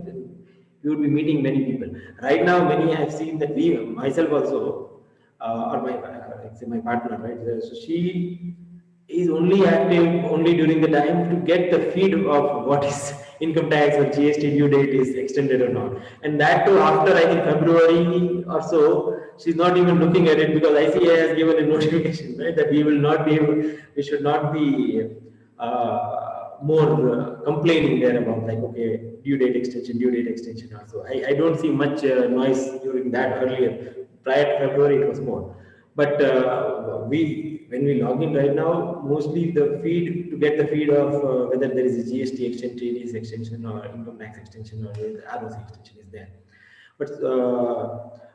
we will be meeting many people. Right now, many I have seen that we, myself also, or my, say my partner, right? So she is only active only during the time to get the feed of what is income tax or GST due date is extended or not. And that too after I think February or so, she's not even looking at it because ICA has given a notification, right, that we will not be able, we should not be more complaining there about like, okay, due date extension also. I don't see much noise during that earlier. Prior to February, it was more. But when we log in right now, mostly the feed, to get the feed of whether there is a GST extension, TDS extension, or income tax extension, or the ROC extension is there. But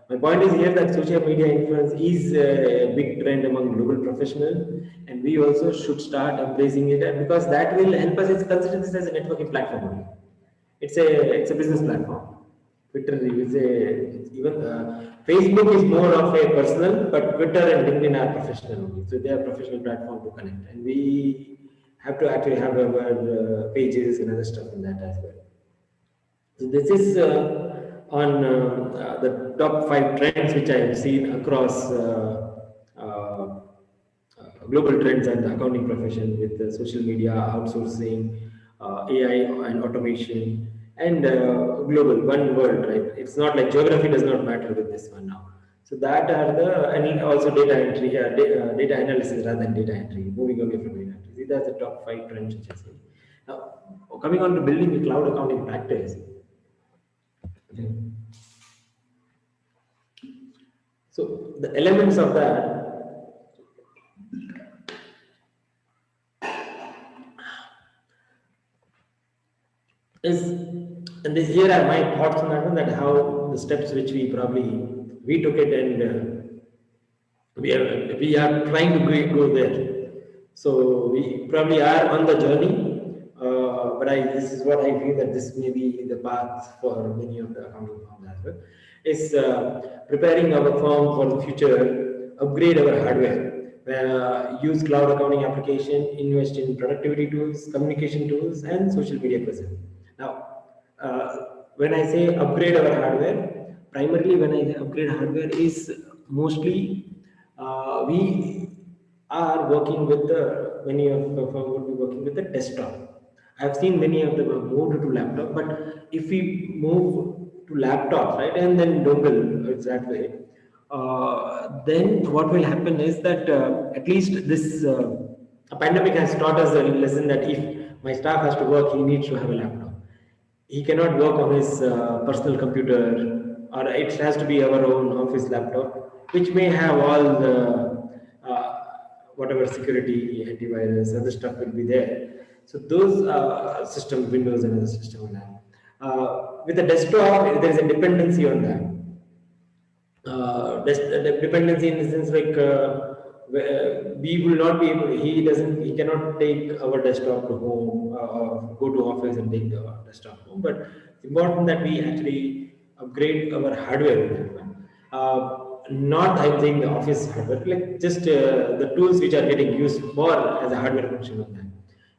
my point is here that social media influence is a big trend among global professionals, and we also should start embracing it because that will help us. Consider this as a networking platform only. It's a business platform. Twitter is even Facebook is more of a personal, but Twitter and LinkedIn are professional only. So they are professional platform to connect, and we have to actually have our pages and other stuff in that as well. So this is on the top 5 trends which I have seen across global trends and the accounting profession with social media, outsourcing, AI and automation, and global, one world, right? It's not like geography does not matter with this one now. So that are the, and also data entry, data analysis rather than data entry, moving away from data entry. These are the top 5 trends which I see. Now, coming on to building a cloud accounting practice. So the elements of that is, and this here are my thoughts on that one, that how the steps which we took it, and we are trying to go there. So we probably are on the journey, but this is what I feel that this may be the path for many of the accounting firms as well. Is preparing our firm for the future, upgrade our hardware, use cloud accounting application, invest in productivity tools, communication tools, and social media presence. Now, when I say upgrade our hardware, primarily when I upgrade hardware is mostly we are working with many of the firm will be working with the desktop. I've seen many of them have moved to laptop, but if we move to laptop, right, and then dongle, it's that way, then what will happen is that at least this pandemic has taught us a lesson that if my staff has to work, he needs to have a laptop. He cannot work on his personal computer, or it has to be our own office laptop, which may have all the whatever security, antivirus, other stuff will be there. So those systems, Windows and other system will have. With the desktop, there is a dependency on that. The dependency in the sense like we will not be able, he cannot take our desktop to home or go to office and take the desktop home, but it's important that we actually upgrade our hardware. Not I'm saying the office hardware, like just the tools which are getting used more as a hardware function on that.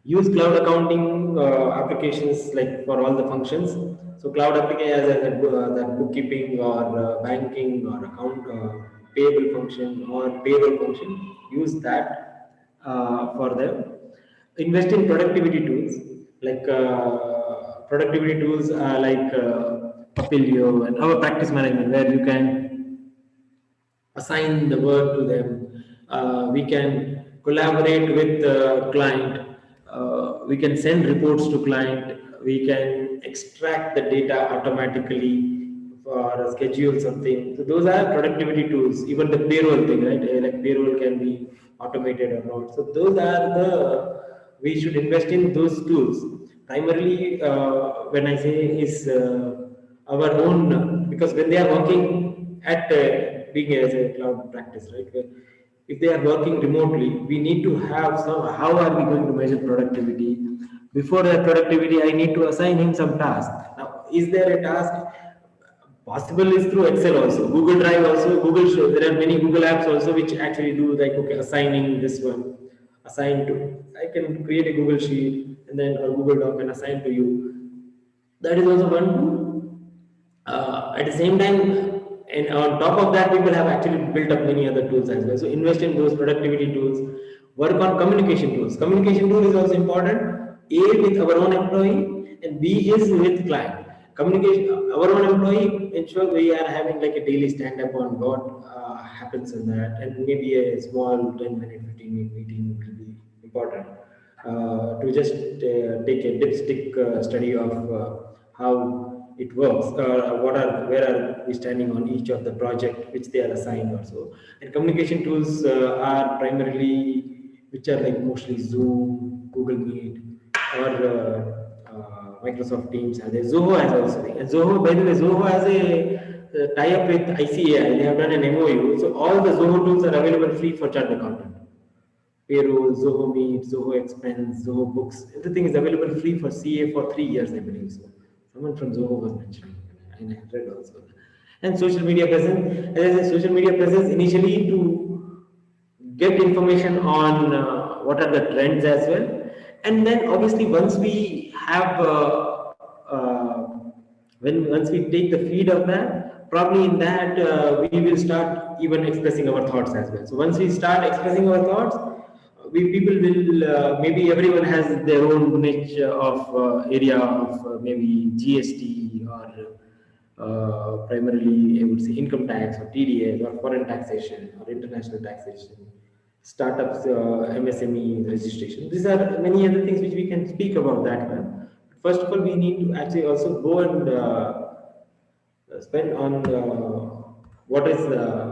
Use cloud accounting applications like for all the functions. So cloud application as that bookkeeping or banking or account payable function or payroll function. Use that for them. Invest in productivity tools like productivity tools like Papilio and our practice management, where you can assign the work to them. We can collaborate with the client. We can send reports to client. We can extract the data automatically or schedule something. So those are productivity tools. Even the payroll thing, right? Like payroll can be automated or not. So those are we should invest in those tools. Primarily, when I say is our own, because when they are working at being as a cloud practice, right? if they are working remotely, we need to have some, how are we going to measure productivity? Before that productivity, I need to assign him some task. Now, is there a task? Possible is through Excel also, Google Drive also, Google Show. There are many Google apps also which actually do like, okay, assigning this one, assign to, I can create a Google Sheet and then a Google Doc and assign to you. That is also one tool. At the same time, and on top of that, people have actually built up many other tools as well. So invest in those productivity tools, work on communication tools. Communication tool is also important. A, with our own employee, and B is with client. Communication, our own employee, ensure we are having like a daily stand-up on what happens in that, and maybe a small 10-minute, 15-minute meeting will be important to just take a dipstick study of how it works, where are we standing on each of the project which they are assigned or so. And communication tools are primarily, which are like mostly Zoom, Google Meet, or Microsoft Teams. And Zoho has also. And Zoho, by the way, Zoho has a tie-up with ICAI. They have done an MOU. So all the Zoho tools are available free for chartered accountant. Payroll, Zoho Meet, Zoho Expense, Zoho Books, everything is available free for CA for 3 years, I believe so. Someone from Zoho was mentioning, and I read also. And social media presence, as I said, social media presence initially to get information on what are the trends as well. And then obviously once we have, once we take the feed of that, probably in that we will start even expressing our thoughts as well. So once we start expressing our thoughts, people will, maybe everyone has their own niche of area of maybe GST or primarily I would say income tax or TDS or foreign taxation or international taxation, startups, MSME registration. These are many other things which we can speak about that one. First of all, we need to actually also go and spend on what is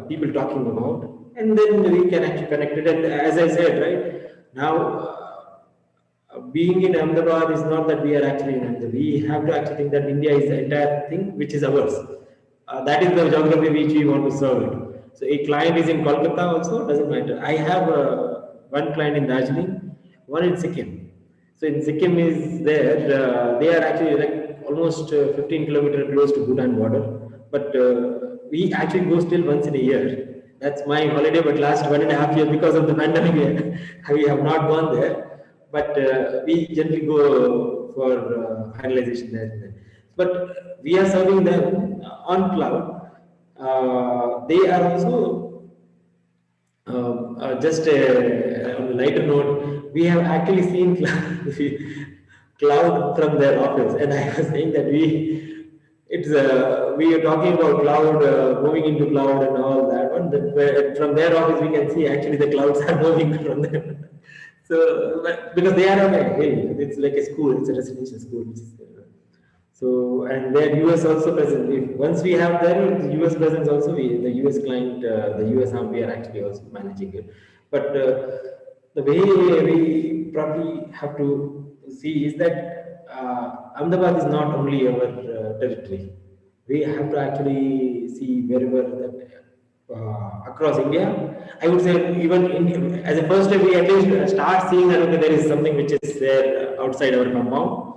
people talking about, and then we can actually connect it. And as I said, right now, being in Ahmedabad is not that we are actually in Ahmedabad. We have to actually think that India is the entire thing which is ours. That is the geography which we want to serve it. So a client is in Kolkata also, doesn't matter. I have one client in Darjeeling, one in Sikkim. So in Sikkim is there, they are actually like almost 15 kilometers close to Bhutan border. But we actually go still once in a year. That's my holiday, but last 1.5 years because of the pandemic, we have not gone there. But we generally go for finalization there. But we are serving them on cloud. They are also, just on a lighter note, we have actually seen cloud from their office. And I was saying that we are talking about cloud, moving into cloud and all that one. From their office, we can see actually the clouds are moving from them. So, because they are on a hill, it's like a school, it's a residential school. Which is, so, and their US also present. Once we have their US presence also, the US client, the US arm, we are actually also managing it. But the way we probably have to see is that Ahmedabad is not only our territory. We have to actually see wherever that across India. I would say even as a first step, we at least start seeing that okay, there is something which is there outside our compound.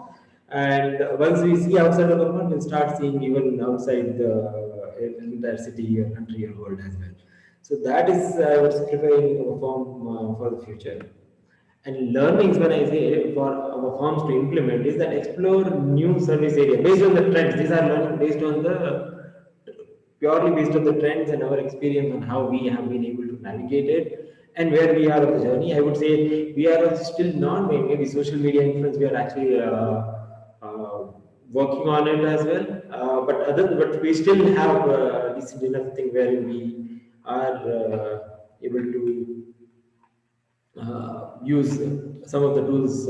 And once we see outside our compound, we'll start seeing even outside the entire city or country or world as well. So that is, I would say, preparing our firm for the future. And learnings, when I say for our firms to implement, is that explore new service area based on the trends. These are learning based on purely based on the trends and our experience on how we have been able to navigate it and where we are on the journey. I would say we are still not maybe social media influence. We are actually working on it as well. But we still have decent enough thing where we are able to use some of the tools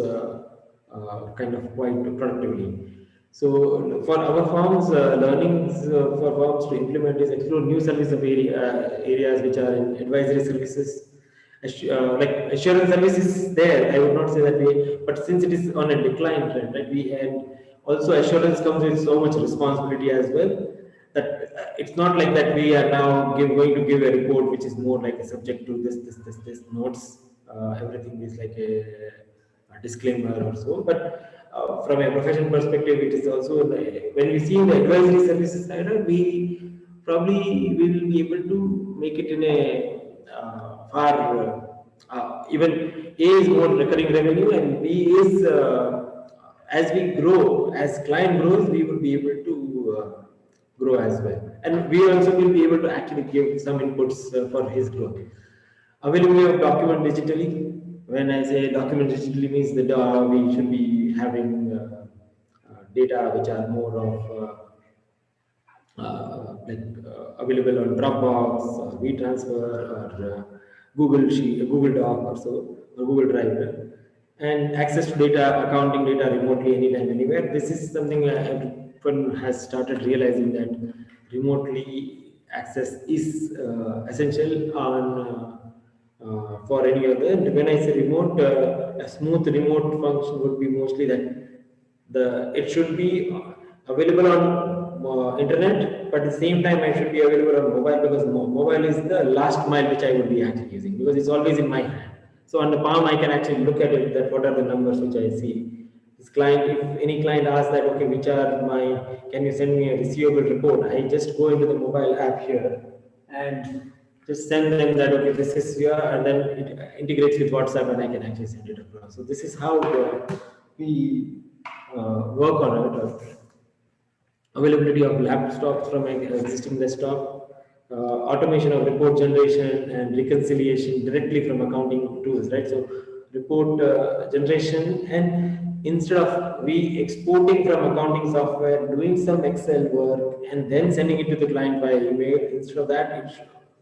kind of quite productively. So for our firms, learnings for firms to implement is explore new service areas which are in advisory services, like assurance services. There, I would not say that way, but since it is on a decline trend, right? And also assurance comes with so much responsibility as well. that it's not like that we are now going to give a report which is more like a subject to this notes. Everything is like a disclaimer or so. But from a professional perspective, it is also when we see the advisory services side, we probably will be able to make it in a far even A is more recurring revenue, and B is as we grow, as client grows, we will be able to grow as well. And we also will be able to actually give some inputs for his growth. Availability of document digitally. When I say document digitally means that we should be having data which are more of available on Dropbox or WeTransfer or Google Sheet, Google Doc or so, or Google Drive, and access to data, accounting data remotely anytime, anywhere. This is something everyone has started realizing that remotely access is essential on for any other. And when I say remote, a smooth remote function would be mostly that it should be available on internet, but at the same time I should be available on mobile, because mobile is the last mile which I would be actually using, because it's always in my hand. So on the palm I can actually look at it, that what are the numbers which I see. This client, if any client asks that, okay, which are my, can you send me a receivable report? I just go into the mobile app here and just send them that, okay, this is here, and then it integrates with WhatsApp and I can actually send it across. So this is how we work on it. Availability of laptops from an existing desktop, automation of report generation and reconciliation directly from accounting tools, right? So report generation, and instead of we exporting from accounting software, doing some Excel work and then sending it to the client by email, instead of that,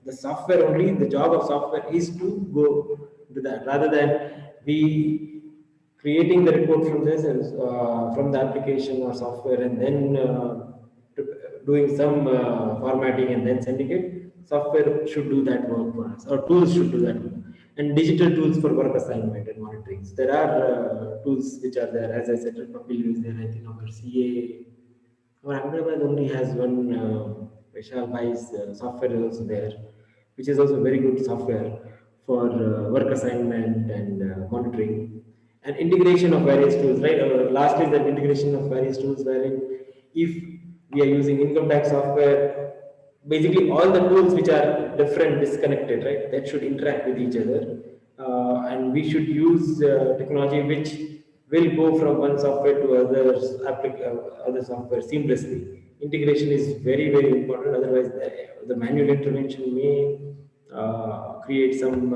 the software only, the job of software is to go to that, rather than we creating the report from this from the application or software, and then doing some formatting and then sending it. Software should do that work for us, or tools should do that work. And digital tools for work assignment and monitoring. So there are tools which are there. As I said, Papilio is there. I think our CA, our Ahmedabad only has one Vishal Bhai's software is also there, which is also very good software for work assignment and monitoring, and integration of various tools, right? Lastly, that integration of various tools, wherein if we are using income tax software, basically all the tools which are different, disconnected, right? That should interact with each other, and we should use technology which will go from one software to other software seamlessly. Integration is very, very important. Otherwise, the manual intervention may create some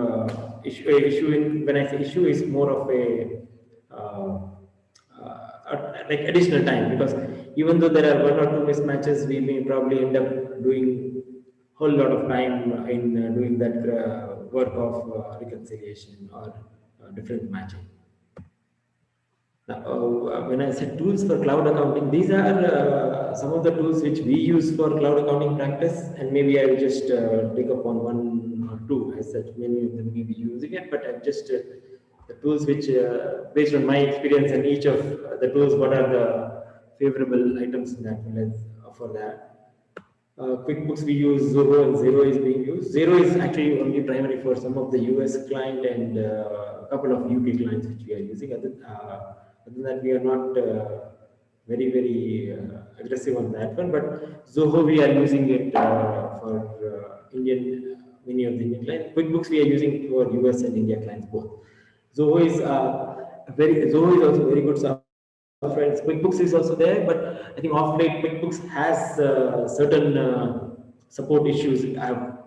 issue. When I say issue, is more of a like additional time, because even though there are one or two mismatches, we may probably end up doing whole lot of time in doing that work of reconciliation or different matching. Now, when I said tools for cloud accounting, these are some of the tools which we use for cloud accounting practice, and maybe I will just take up on one or two, as such many of them may be using it, but I've just the tools which, based on my experience and each of the tools, what are the favorable items in that for that. QuickBooks we use Zoho, and Xero is being used. Xero is actually only primary for some of the US client and a couple of UK clients which we are using. Other than that, we are not very aggressive on that one. But Zoho, we are using it for many of the Indian clients. QuickBooks we are using for US and India clients both. Zoho is also very good software. QuickBooks is also there, but I think of late QuickBooks has certain support issues have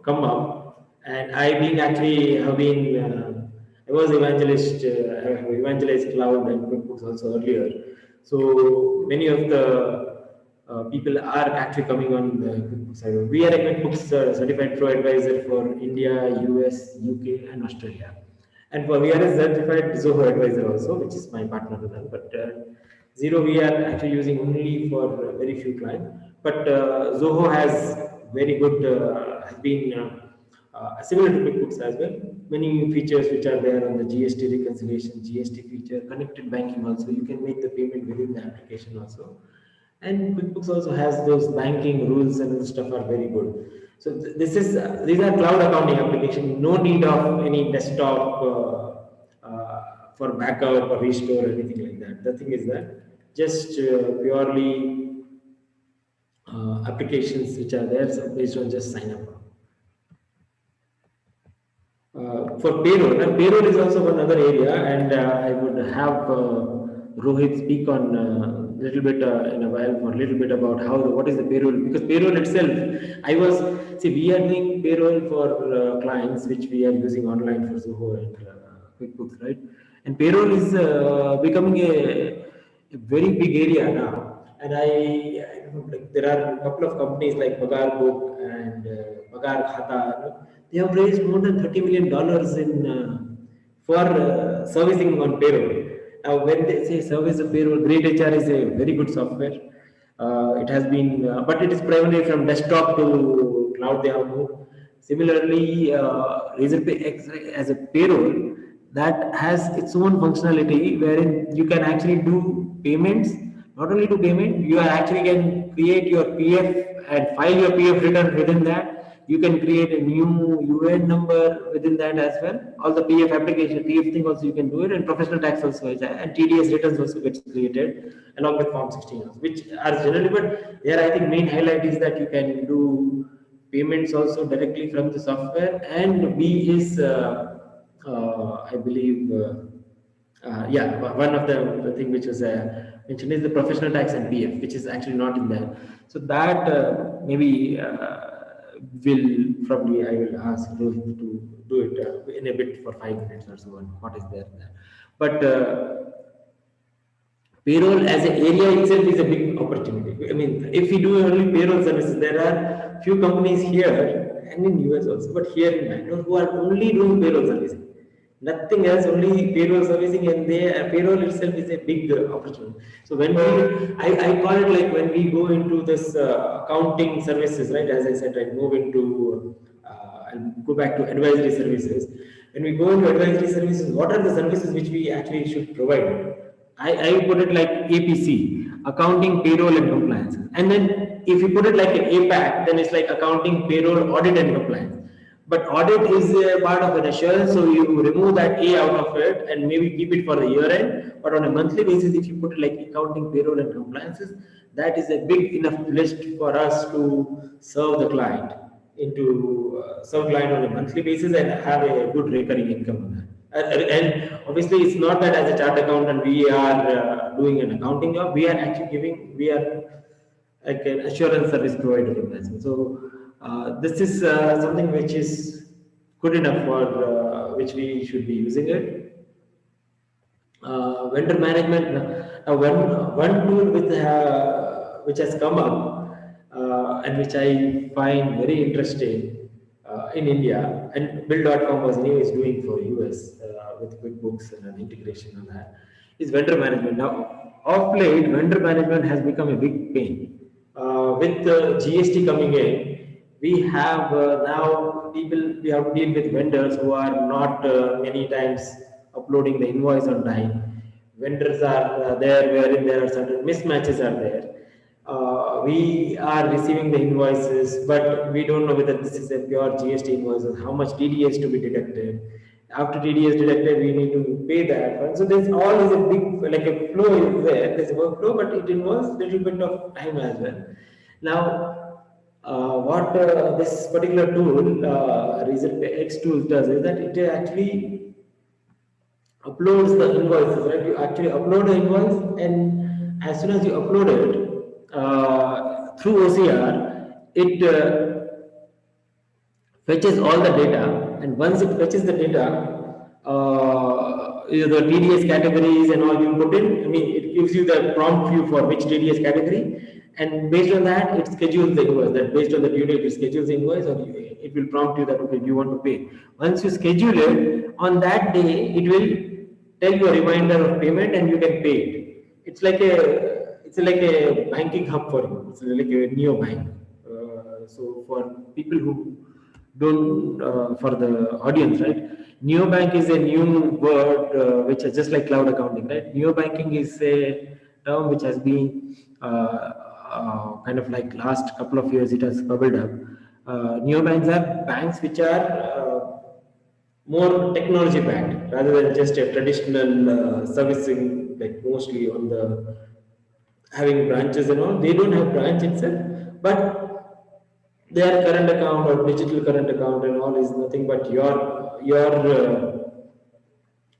come up, and I was evangelized cloud and QuickBooks also earlier. So many of the people are actually coming on the QuickBooks side. We are a QuickBooks certified pro advisor for India, US, UK, and Australia. And we are a certified Zoho advisor also, which is my partner with them. But Xero we are actually using only for very few clients. But Zoho has very good, has been similar to QuickBooks as well. Many features which are there on the GST reconciliation, GST feature, connected banking also. You can make the payment within the application also. And QuickBooks also has those banking rules and stuff are very good. So these are cloud accounting application. No need of any desktop for backup or restore or anything like that. The thing is that just purely applications which are there, so based on just sign up. For payroll, and payroll is also another area, and I would have Rohit speak on a little bit in a while for a little bit about what is the payroll, because payroll itself, we are doing payroll for clients which we are using online for Zoho and QuickBooks, right? And payroll is becoming a very big area now, and I don't know, like there are a couple of companies like Pagar Book and Pagar Khata. They have raised more than $30 million in for servicing on payroll. Now, when they say service of payroll, Great HR is a very good software. It has been, but it is primarily from desktop to cloud. They have moved. Similarly, Razorpay X as a payroll that has its own functionality wherein you can actually do payments. Not only do payment, you are actually can create your PF and file your PF return within that. You can create a new UN number within that as well. All the PF application, PF thing also you can do it, and professional tax also is there, and TDS returns also gets created along with Form 16, which are generally, but there I think main highlight is that you can do payments also directly from the software, and B is I believe one of the thing which was mentioned is the professional tax and PF, which is actually not in there. So that maybe I will ask Rohit to do it in a bit for 5 minutes or so on what is there. But payroll as an area itself is a big opportunity. I mean, if we do only payroll services, there are few companies here and in US also, but here in Bangalore who are only doing payroll servicing. Nothing else, only payroll servicing, and payroll itself is a big opportunity. So when I call it like when we go into this accounting services, right? As I said, I move into, I'll go back to advisory services. When we go into advisory services, what are the services which we actually should provide? I put it like APC, accounting, payroll, and compliance. And then if you put it like an APAC, then it's like accounting, payroll, audit, and compliance. But audit is a part of an assurance, so you remove that A out of it and maybe keep it for the year end. But on a monthly basis, if you put it like accounting, payroll, and compliances, that is a big enough list for us to serve the client on a monthly basis and have a good recurring income on that. And obviously, it's not that as a chartered accountant we are doing an accounting job. We are actually we are like an assurance service provider in that. So this is something which is good enough for which we should be using it. Vendor management. One tool which has come up and which I find very interesting in India, and Bill.com was anyways doing for US with QuickBooks and an integration on that, is vendor management. Now, of late, vendor management has become a big pain. With GST coming in, we have we have to deal with vendors who are not many times uploading the invoice on time. Vendors are there wherein there are certain mismatches are there. We are receiving the invoices, but we don't know whether this is a pure GST invoice or how much TDS to be deducted. After TDS deducted, we need to pay that. So there's always a big, like a flow is there. There's a workflow, but it involves a little bit of time as well. Now, what this particular tool, Razorpay X tool does is that it actually uploads the invoices, right? You actually upload the invoice, and as soon as you upload it, through OCR, it fetches all the data, and once it fetches the data, the TDS categories and all you put in, I mean, it gives you the prompt view for which TDS category, and based on that, it schedules the invoice. That based on the due date, it schedules the invoice, or it will prompt you that, okay, you want to pay. Once you schedule it, on that day, it will tell you a reminder of payment, and you can pay it. It's like a banking hub for you. It's like a neobank. So for people who don't, for the audience, right? Neobank is a new word which is just like cloud accounting, right? Neobanking is a term which has been kind of like last couple of years it has bubbled up. Neobanks are banks which are more technology backed rather than just a traditional servicing, like mostly on the having branches and all. They don't have branch itself, but their current account or digital current account and all is nothing but your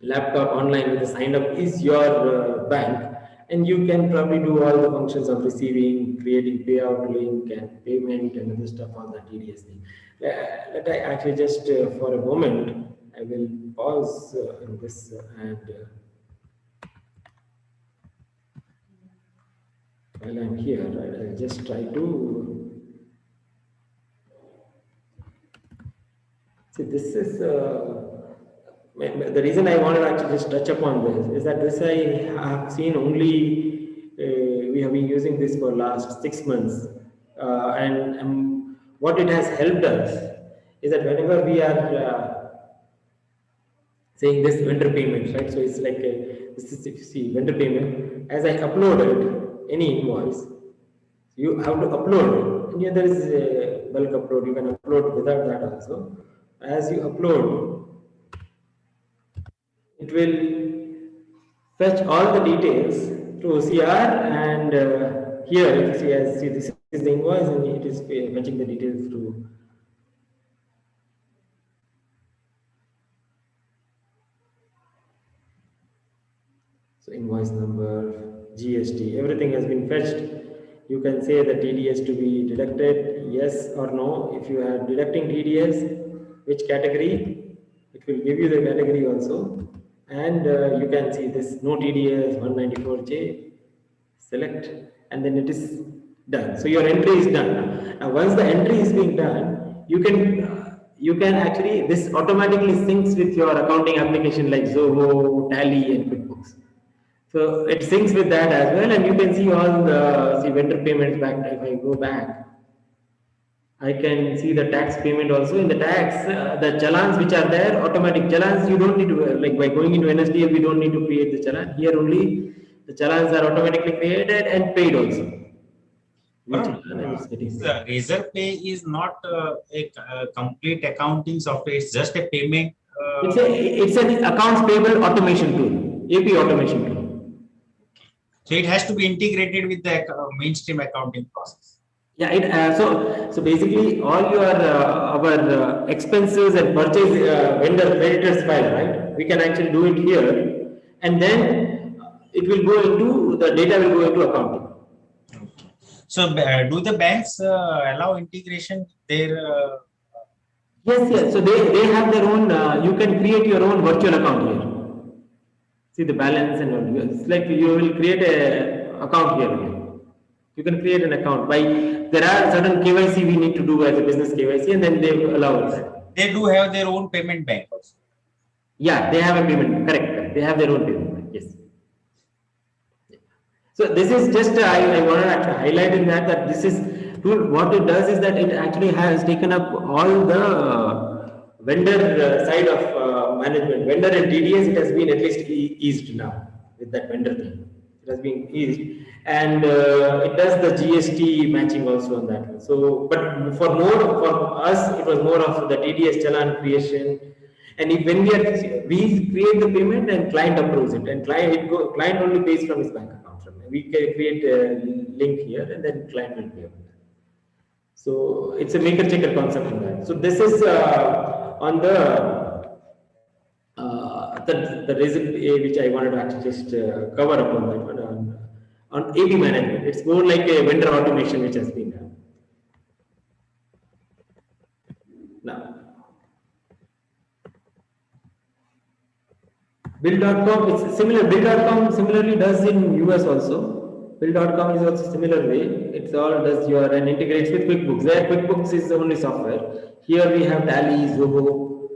laptop online with a sign up is your bank, and you can probably do all the functions of receiving, creating payout link and payment and other stuff on that TDS thing. Let I actually just for a moment I will pause in this and while I'm here, I'll just try to see. This is the reason I wanted to actually just touch upon this is that this I have seen only we have been using this for last 6 months, and what it has helped us is that whenever we are saying this vendor payment, right? So it's like this is, if you see vendor payment, as I uploaded any invoice, you have to upload, and here there is a bulk upload. You can upload without that also. As you upload, it will fetch all the details through OCR, and here if you see, this is the invoice, and it is fetching the details through. So invoice number, GST, everything has been fetched. You can say the TDS to be deducted, yes or no. If you are deducting TDS, which category, it will give you the category also. And you can see this no TDS 194J, select, and then it is done. So your entry is done. Now once the entry is being done, you can actually, this automatically syncs with your accounting application like Zoho, Tally, and QuickBooks. So it syncs with that as well, and you can see all the vendor payments back. If I go back, I can see the tax payment also. In the tax, the challans which are there, automatic challans, you don't need to, like by going into NSDL, we don't need to create the challan. Here only the challans are automatically created and paid also. Razor Pay is not a complete accounting software, it's just a payment. It's an accounts payable automation tool, AP automation tool. So it has to be integrated with the mainstream accounting process. Yeah, so basically all your our expenses and purchase vendor creditors file, right? We can actually do it here, and then it will go into the data will go into accounting. Okay. So do the banks allow integration there? Yes. So they have their own. You can create your own virtual account here. See the balance and all. It's like you will create a account here. You can create an account by, there are certain KYC we need to do as a business KYC, and then they allow us. They do have their own payment bank also. Yeah, they have a payment, correct. They have their own payment bank, yes. So this is just, I want to actually highlight in that this is tool, what it does is that it actually has taken up all the vendor side of management. Vendor and TDS, it has been at least eased now with that vendor thing. It has been eased. And it does the GST matching also on that one. So, but for us, it was more of the TDS challan creation. And when we create the payment and client approves it, and client only pays from his bank account. We can create a link here, and then client will pay. So it's a maker checker concept in that. So this is on the reason which I wanted to actually just cover up on that one. On AP management, it's more like a vendor automation which has been done. Now, Bill.com is similar. Bill.com similarly does in US also. Bill.com is also similar way. It's all does and integrates with QuickBooks. There, QuickBooks is the only software. Here we have Tally, Zoho,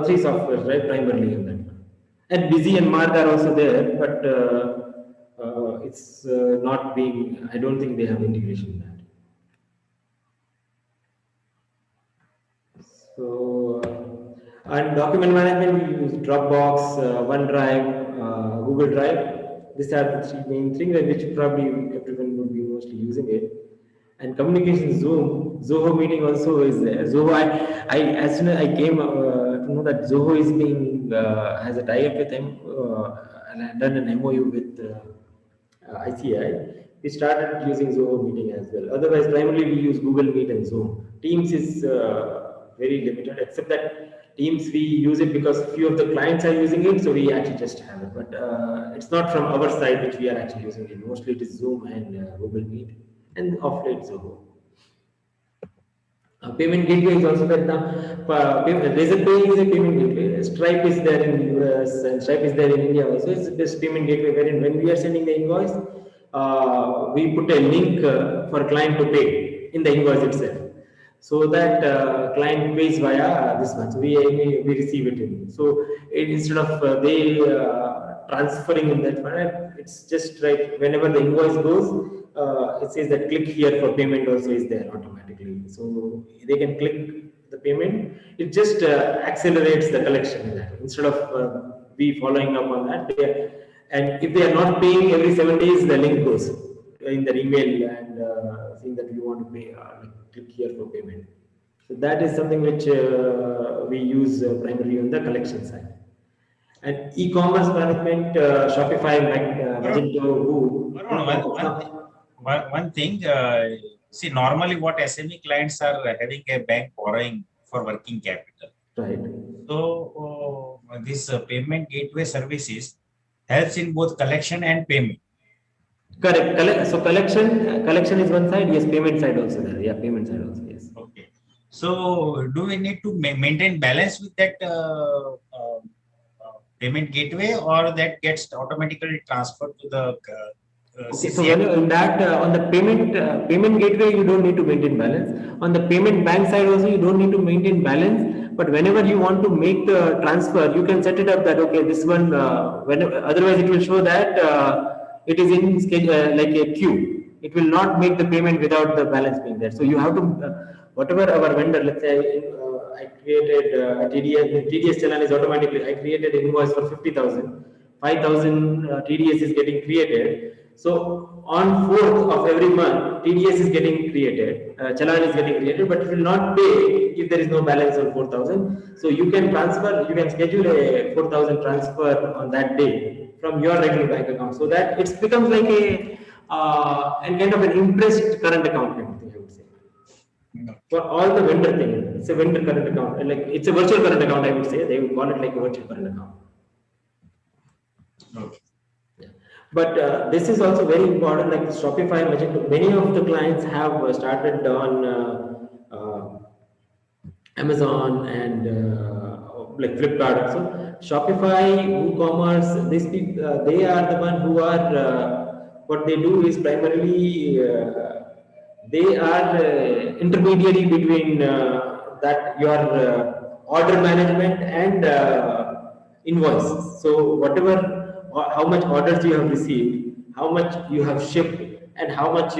three softwares, right? Primarily in that. And Busy and Mark are also there, but it's not being, I don't think they have integration in that. So, and document management, we use Dropbox, OneDrive, Google Drive. These are the three main things which probably everyone would be most mostly using it. And communication, Zoom, Zoho meeting also is there. Zoho, as soon as I came to know that Zoho is being has a tie-up with them and I've done an MOU with ICI. We started using Zoho meeting as well. Otherwise, primarily we use Google Meet and Zoom. Teams is very limited, except that Teams we use it because few of the clients are using it, so we actually just have it. But it's not from our side which we are actually using it. Mostly it is Zoom and Google Meet, and of late Zoho. Payment gateway is also there now. Razorpay is a payment gateway. Stripe is there in US and Stripe is there in India also. It's this payment gateway wherein when we are sending the invoice, we put a link for client to pay in the invoice itself, so that client pays via this one. So we receive it in. So instead of they transferring in that manner, it's just right whenever the invoice goes. It says that click here for payment also is there automatically. So they can click the payment. It just accelerates the collection in that. Instead of we following up on that. And if they are not paying every 7 days, the link goes in their email and saying that you want to pay, click here for payment. So that is something which we use primarily on the collection side. And e-commerce management, Shopify, Magento, one thing, see, normally what SME clients are having a bank borrowing for working capital. Right. So this payment gateway services helps in both collection and payment. Correct. So collection is one side. Yes, payment side also there. Yeah, payment side also. Yes. Okay. So do we need to maintain balance with that payment gateway, or that gets automatically transferred to the okay, so when in that on the payment gateway, you don't need to maintain balance. On the payment bank side also, you don't need to maintain balance. But whenever you want to make the transfer, you can set it up that okay, this one. Otherwise, it will show that it is in schedule like a queue. It will not make the payment without the balance being there. So you have to whatever our vendor. Let's say I created TDS challan is automatically. I created an invoice for 50,000. 5,000 TDS is getting created. So on 4th of every month, TDS is getting created, challan is getting created, but it will not pay if there is no balance on 4,000. So you can schedule a 4,000 transfer on that day from your regular bank account, so that it becomes like a and kind of an impressed current account kind of thing, I would say. For all the vendor thing, it's a vendor current account, like it's a virtual current account, I would say. They would call it like a virtual current account. Okay. But this is also very important, like Shopify, Magento. Many of the clients have started on Amazon and like Flipkart also. Shopify, WooCommerce, these people, they are the one who are, what they do is primarily, they are intermediary between that your order management and invoice. So whatever, how much orders you have received, how much you have shipped, and how much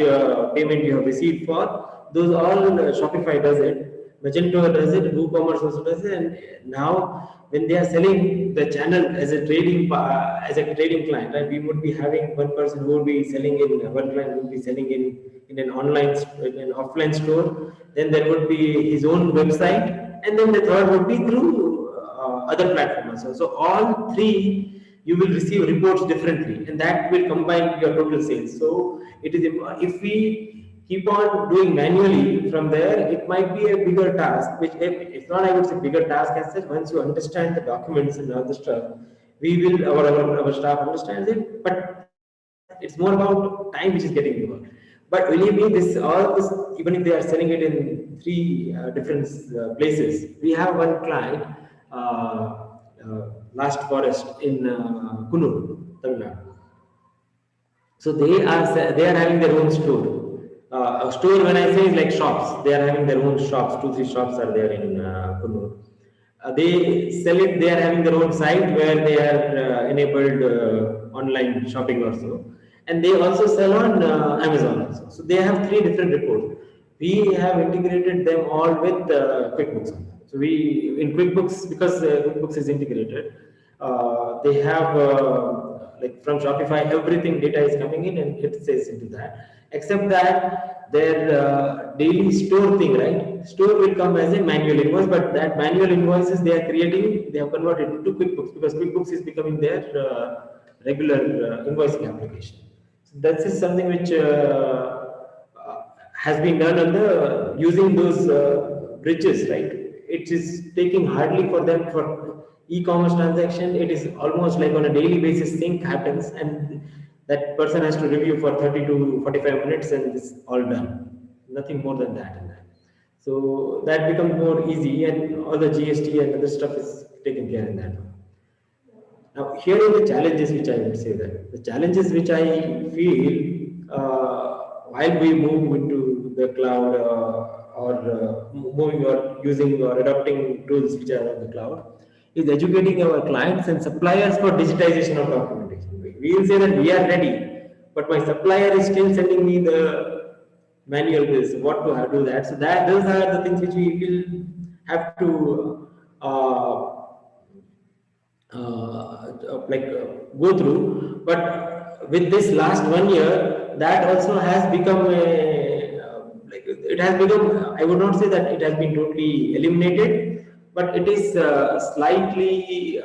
payment you have received for, those all Shopify does it. Magento does it, WooCommerce also does it, and now when they are selling the channel as a trading client, right, we would be having one person who would be selling in one client would be selling in an offline store. Then there would be his own website, and then the third would be through other platforms. So all three you will receive reports differently, and that will combine your total sales. So it is, if we keep on doing manually from there, it might be a bigger task, which if not, I would say bigger task as such. Once you understand the documents and all the stuff, our staff understands it, but it's more about time which is getting involved. But believe me, all this, even if they are selling it in three different places, we have one client, Last Forest in Kunur, Tamil Nadu. So they are having their own store. A store, when I say, is like shops. They are having their own shops. 2-3 shops are there in Kunur. They sell it. They are having their own site where they are enabled online shopping also, and they also sell on Amazon also. So they have 3 different reports. We have integrated them all with QuickBooks. So we in QuickBooks, because QuickBooks is integrated, they have like from Shopify, everything data is coming in and it says into that. except that their daily store thing, right? Store will come as a manual invoice, but that manual invoices they are creating, they have converted into QuickBooks because QuickBooks is becoming their regular invoicing application. So that is something which has been done on the using those bridges, right? It is taking hardly for them for e-commerce transaction. It is almost like on a daily basis thing happens, and that person has to review for 30 to 45 minutes, and it's all done. Nothing more than that. So that becomes more easy, and all the GST and other stuff is taken care in that. Now, here are the challenges which I would say that the challenges which I feel while we move into the cloud or moving or using or adopting tools which are on the cloud is educating our clients and suppliers for digitization of documentation. We will say that we are ready, but my supplier is still sending me the manual bills, what to do that. So that those are the things which we will have to go through. But with this last 1 year, that also has become a like it has become. I would not say that it has been totally eliminated, but it is slightly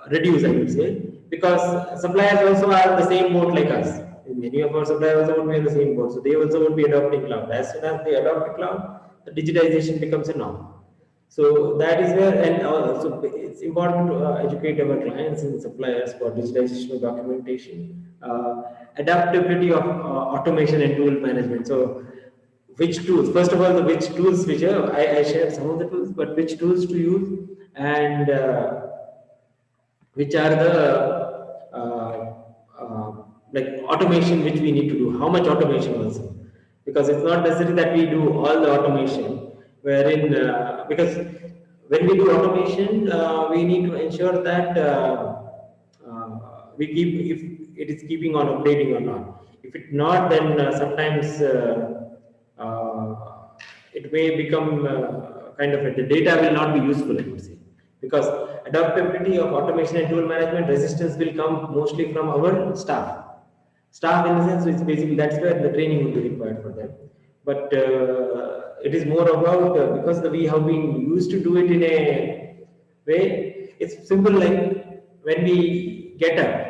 reduced, I would say, because suppliers also are the same boat like us. Many of our suppliers also would be in the same boat, so they also would be adopting cloud. As soon as they adopt the cloud, the digitization becomes a norm. So that is where, and so it's important to educate our clients and suppliers for digitization of documentation, adaptability of automation and tool management. So which tools, first of all, the which tools, which I shared some of the tools, but which tools to use, and which are the like automation which we need to do, how much automation also, because it's not necessary that we do all the automation, wherein because when we do automation we need to ensure that we keep, if it is keeping on updating or not. If it not, then sometimes it may become kind of the data will not be useful, I would say, because adaptability of automation and tool management resistance will come mostly from our staff. Staff in the sense, it's basically that's where the training will be required for them. But it is more about because we have been used to do it in a way. It's simple, like when we get up,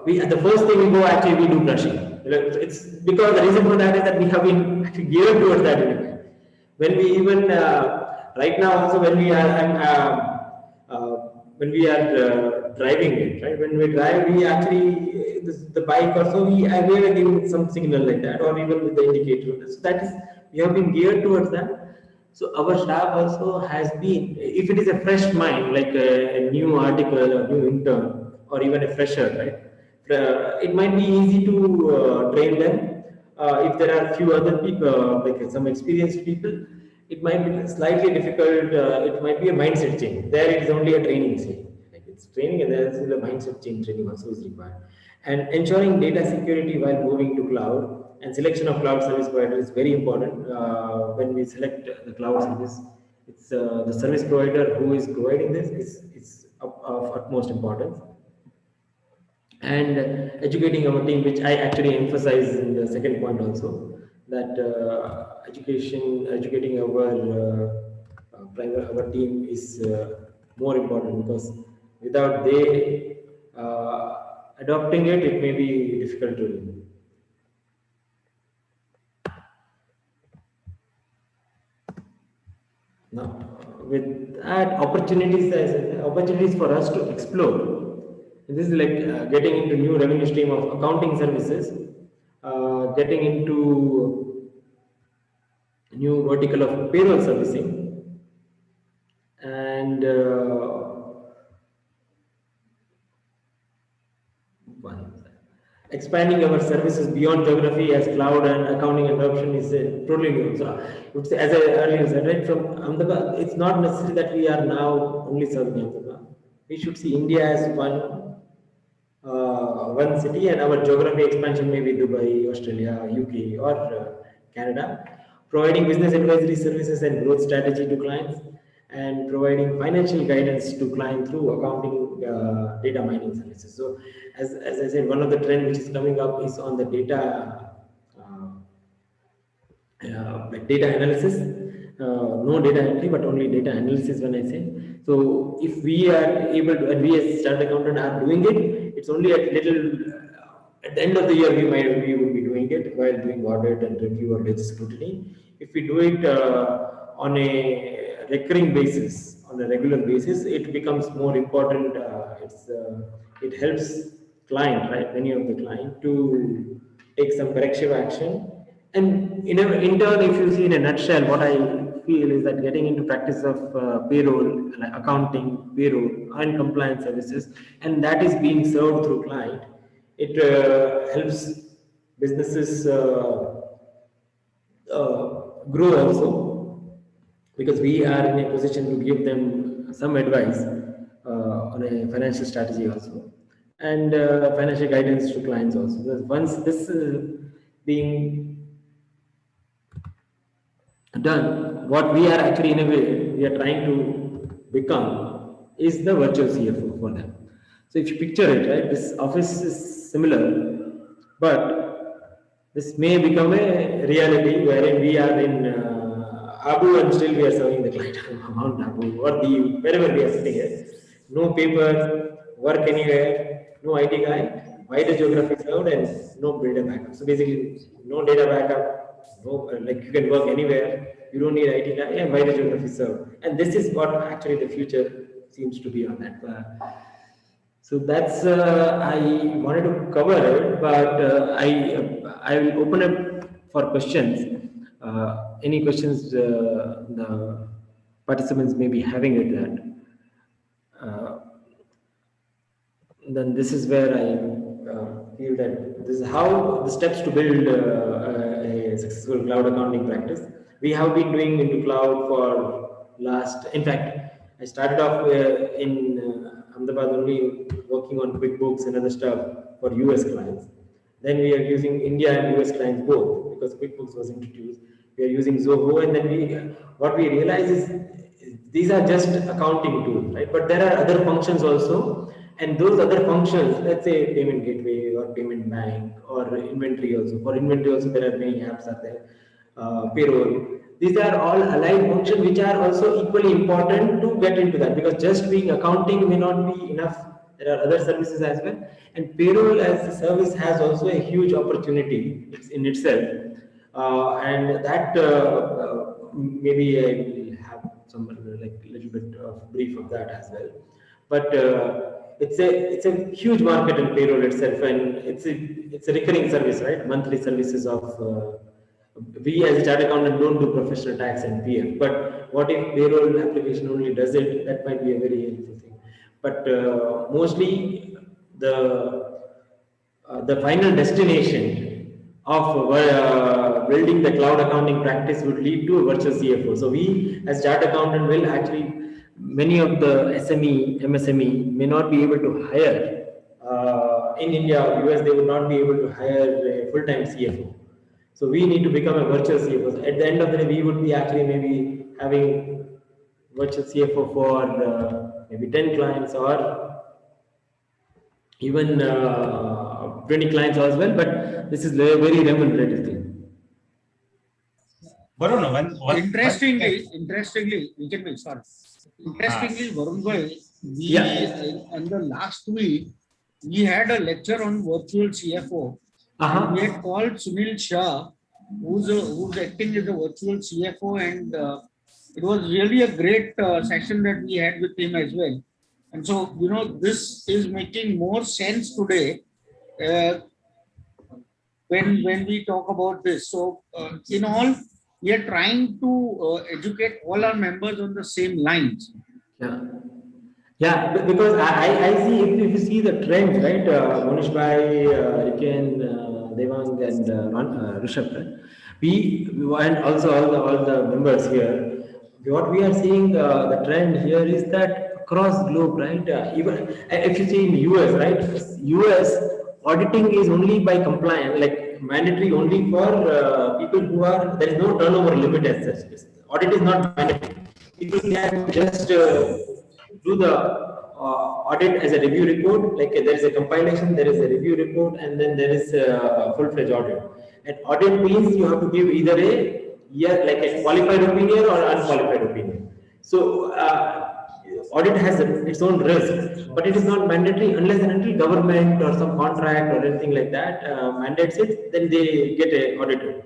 we the first thing we go actually we do brushing. It's because the reason for that is that we have been actually geared towards that in a way. When we even right now also when we are driving it, right? When we drive, we actually the bike or so we are giving some signal like that, or even with the indicator. So that is we have been geared towards that. So our staff also has been, if it is a fresh mind, like a new article or new intern, or even a fresher, right? It might be easy to train them. If there are few other people, like some experienced people, it might be slightly difficult. It might be a mindset change. There it is only a training thing. Like it's training, and there is a mindset change training also is required. And ensuring data security while moving to cloud and selection of cloud service provider is very important. When we select the cloud service, it's the service provider who is providing this is of utmost importance. And educating our team, which I actually emphasize in the second point also, that educating our team is more important, because without they adopting it, it may be difficult to do. Now, with that, opportunities for us to explore. This is like getting into new revenue stream of accounting services, getting into new vertical of payroll servicing, and expanding our services beyond geography, as cloud and accounting adoption is totally new. So, as I earlier said, right, from Ahmedabad, it's not necessary that we are now only serving Ahmedabad. We should see India as one city, and our geography expansion may be Dubai, Australia, UK, or Canada, providing business advisory services and growth strategy to clients, and providing financial guidance to client through accounting data mining services. So as I said, one of the trend which is coming up is on the data like data analysis, no data entry, but only data analysis when I say. So if we are able to, and we as chartered accountant are doing it, it's only at at the end of the year we would be doing it while doing audit and review or ledger scrutiny. If we do it on a recurring basis, on a regular basis, it becomes more important. It helps client, right? Many of the client to take some corrective action. And in turn, if you see in a nutshell, what I feel is that getting into practice of payroll, like accounting, payroll, and compliance services, and that is being served through client, it helps businesses grow also, because we are in a position to give them some advice on a financial strategy also, and financial guidance to clients also. Because once this being done, what we are actually in a way we are trying to become is the virtual CFO for them. So if you picture it, right, this office is similar, but this may become a reality wherein we are in Abu and still we are serving the client Mount Abu or the wherever we are sitting here. No paper, work anywhere, no IT guy, wider geography served, and no data backup. So basically, no data backup, no like you can work anywhere. You don't need IT guy and wider geography served. And this is what actually the future seems to be on that. So that's I wanted to cover it, but I will open up for questions. Any questions the participants may be having at that. Then this is where I feel that this is how the steps to build a successful cloud accounting practice. We have been doing into cloud for last. In fact, I started off in Ahmedabad only working on QuickBooks and other stuff for US clients. Then we are using India and US clients both because QuickBooks was introduced. We are using Zoho, and then what we realize is these are just accounting tools, right? But there are other functions also, and those other functions, let's say payment gateway or payment bank or inventory also. For inventory also, there are many apps out there. Payroll. These are all allied functions which are also equally important to get into that, because just being accounting may not be enough. There are other services as well, and payroll as a service has also a huge opportunity in itself, and that maybe I will have some like little bit of brief of that as well. But it's a huge market in payroll itself, and it's a recurring service, right? Monthly services of. We as a chartered accountant don't do professional tax and PF, but what if payroll application only does it? That might be a very helpful thing. But mostly the final destination of building the cloud accounting practice would lead to a virtual CFO. So we as chartered accountant will actually, many of the SME, MSME may not be able to hire in India or US, they would not be able to hire a full-time CFO. So we need to become a virtual CFO. At the end of the day, we would be actually maybe having virtual CFO for maybe 10 clients or even 20 clients as well. But this is a very remunerative thing. Varun, interestingly, we can be sorry. Interestingly, Varun bhai, in the last week, we had a lecture on virtual CFO. We had called Sunil Shah, who's acting as a virtual CFO, and it was really a great session that we had with him as well. And so, this is making more sense today when we talk about this. So, in all, we are trying to educate all our members on the same lines. Yeah, because I see, if you see the trends, right, Monish Bhai, Riken, Devang and Rishabh, and also all the members here, what we are seeing, the trend here is that across globe, right, even if you see in US, right, US auditing is only by compliance, like mandatory only for people who are, there is no turnover limit as such. Audit is not mandatory. people can just do the audit as a review report. Like there is a compilation, there is a review report, and then there is a full-fledged audit. And audit means you have to give either like a qualified opinion or unqualified opinion. So audit has its own risk, but it is not mandatory unless and until government or some contract or anything like that mandates it, then they get an auditor.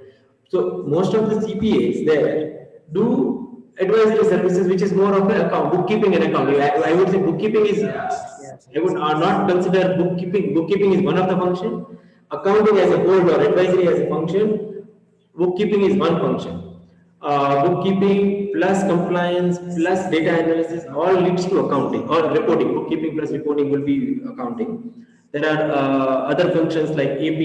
So most of the CPAs there do advisory services, which is more of an account, bookkeeping and accounting. I would say bookkeeping is, I would not consider bookkeeping. Bookkeeping is one of the function. Accounting as a whole or advisory as a function, bookkeeping is one function. Bookkeeping plus compliance plus data analysis all leads to accounting or reporting. Bookkeeping plus reporting will be accounting. There are other functions like AP,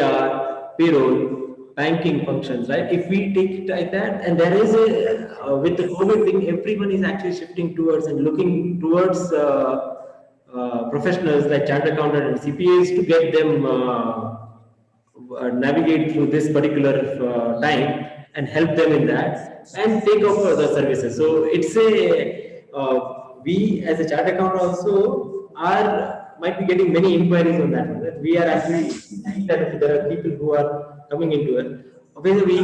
AR, payroll, banking functions, right? If we take it like that, and there is a with the COVID thing, everyone is actually shifting towards and looking towards professionals like chartered accountant and CPAs to get them navigate through this particular time and help them in that and take over the services. So it's a we as a chartered accountant also might be getting many inquiries on that. That we are actually seeing that there are people who are coming into it. Obviously,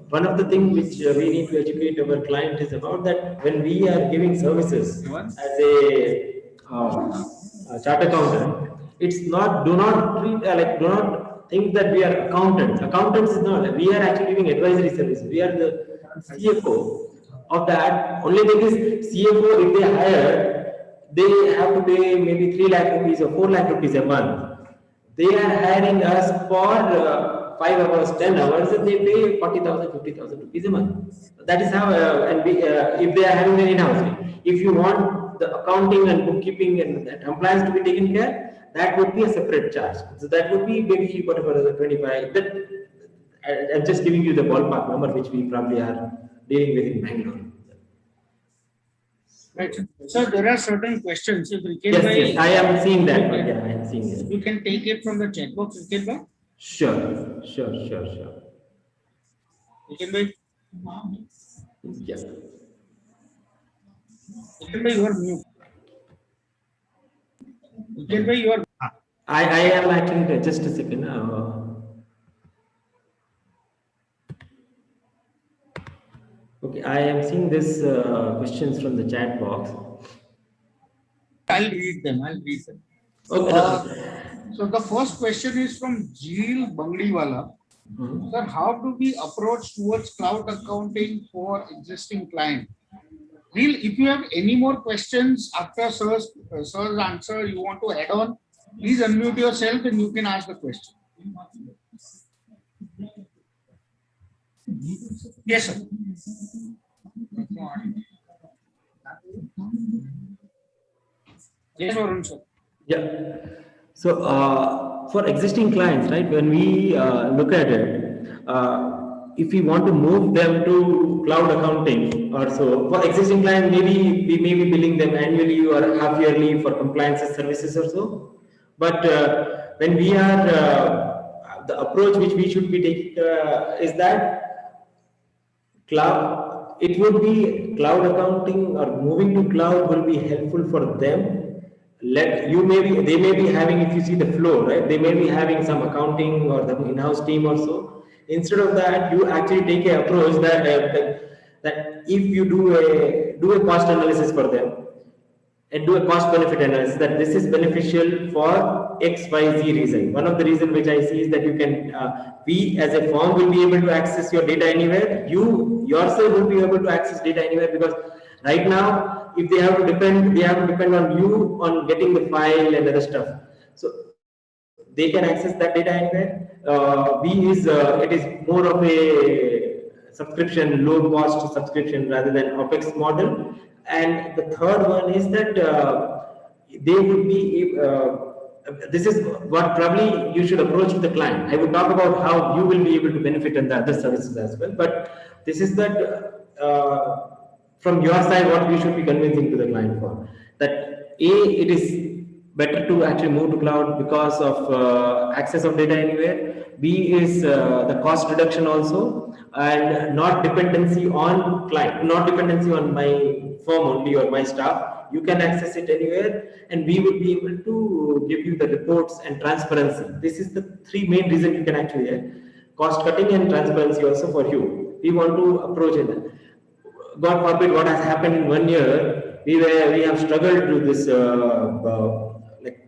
one of the things which we need to educate our client is about that when we are giving services as a chartered accountant, it's not, do not treat do not think that we are accountants. Accountants is not, we are actually giving advisory services. We are the CFO of that. Only thing is CFO, if they hire, they have to pay maybe 3 lakh rupees or 4 lakh rupees a month. They are hiring us for 5 hours, 10 hours, and they pay 40,000, 50,000 rupees a month. That is how, and we, if they are having an in-house. If you want the accounting and bookkeeping and compliance to be taken care, that would be a separate charge. So that would be maybe whatever the 25. That I'm just giving you the ballpark number which we probably are dealing with in Bangalore. Right. So there are certain questions. If Yes, I am seeing that. Yeah, I am seeing it. You can take it from the chat box, Rikenbhai. Sure. Rikenbhai. Yes. Rikenbhai, you are mute. Rikenbhai, you are. I am actually just a second. Okay, I am seeing this questions from the chat box. I'll read them. Okay. So the first question is from Jeel Bangliwala. Sir, how do we approach towards cloud accounting for existing client? Jeel, if you have any more questions after sir's answer you want to add on, please unmute yourself and you can ask the question. Yes, sir. Yes, Varun, sir. Yeah. So for existing clients, right, when we look at it, if we want to move them to cloud accounting or so, for existing clients, maybe we may be billing them annually or half yearly for compliance services or so. But when we are, the approach which we should be taking is that cloud, it would be cloud accounting or moving to cloud will be helpful for them. They may be having, if you see the flow, right, they may be having some accounting or the in-house team or so. Instead of that, you actually take an approach that if you do a cost analysis for them and do a cost benefit analysis, that this is beneficial for XYZ reason. One of the reasons which I see is that you can, we as a firm will be able to access your data anywhere. You yourself will be able to access data anywhere, because right now, if they have to depend on you on getting the file and other stuff. So they can access that data anywhere. It is more of a subscription, low cost subscription rather than OpEx model. And the third one is that they would be, this is what probably you should approach to the client. I would talk about how you will be able to benefit in the other services as well. But this is that from your side, what we should be convincing to the client for. That it is better to actually move to cloud because of access of data anywhere. B is the cost reduction also, and not dependency on client, not dependency on my firm only or my staff. You can access it anywhere, and we will be able to give you the reports and transparency. This is the three main reasons you can actually cost cutting and transparency also for you. We want to approach it. God forbid what has happened in 1 year, we have struggled to this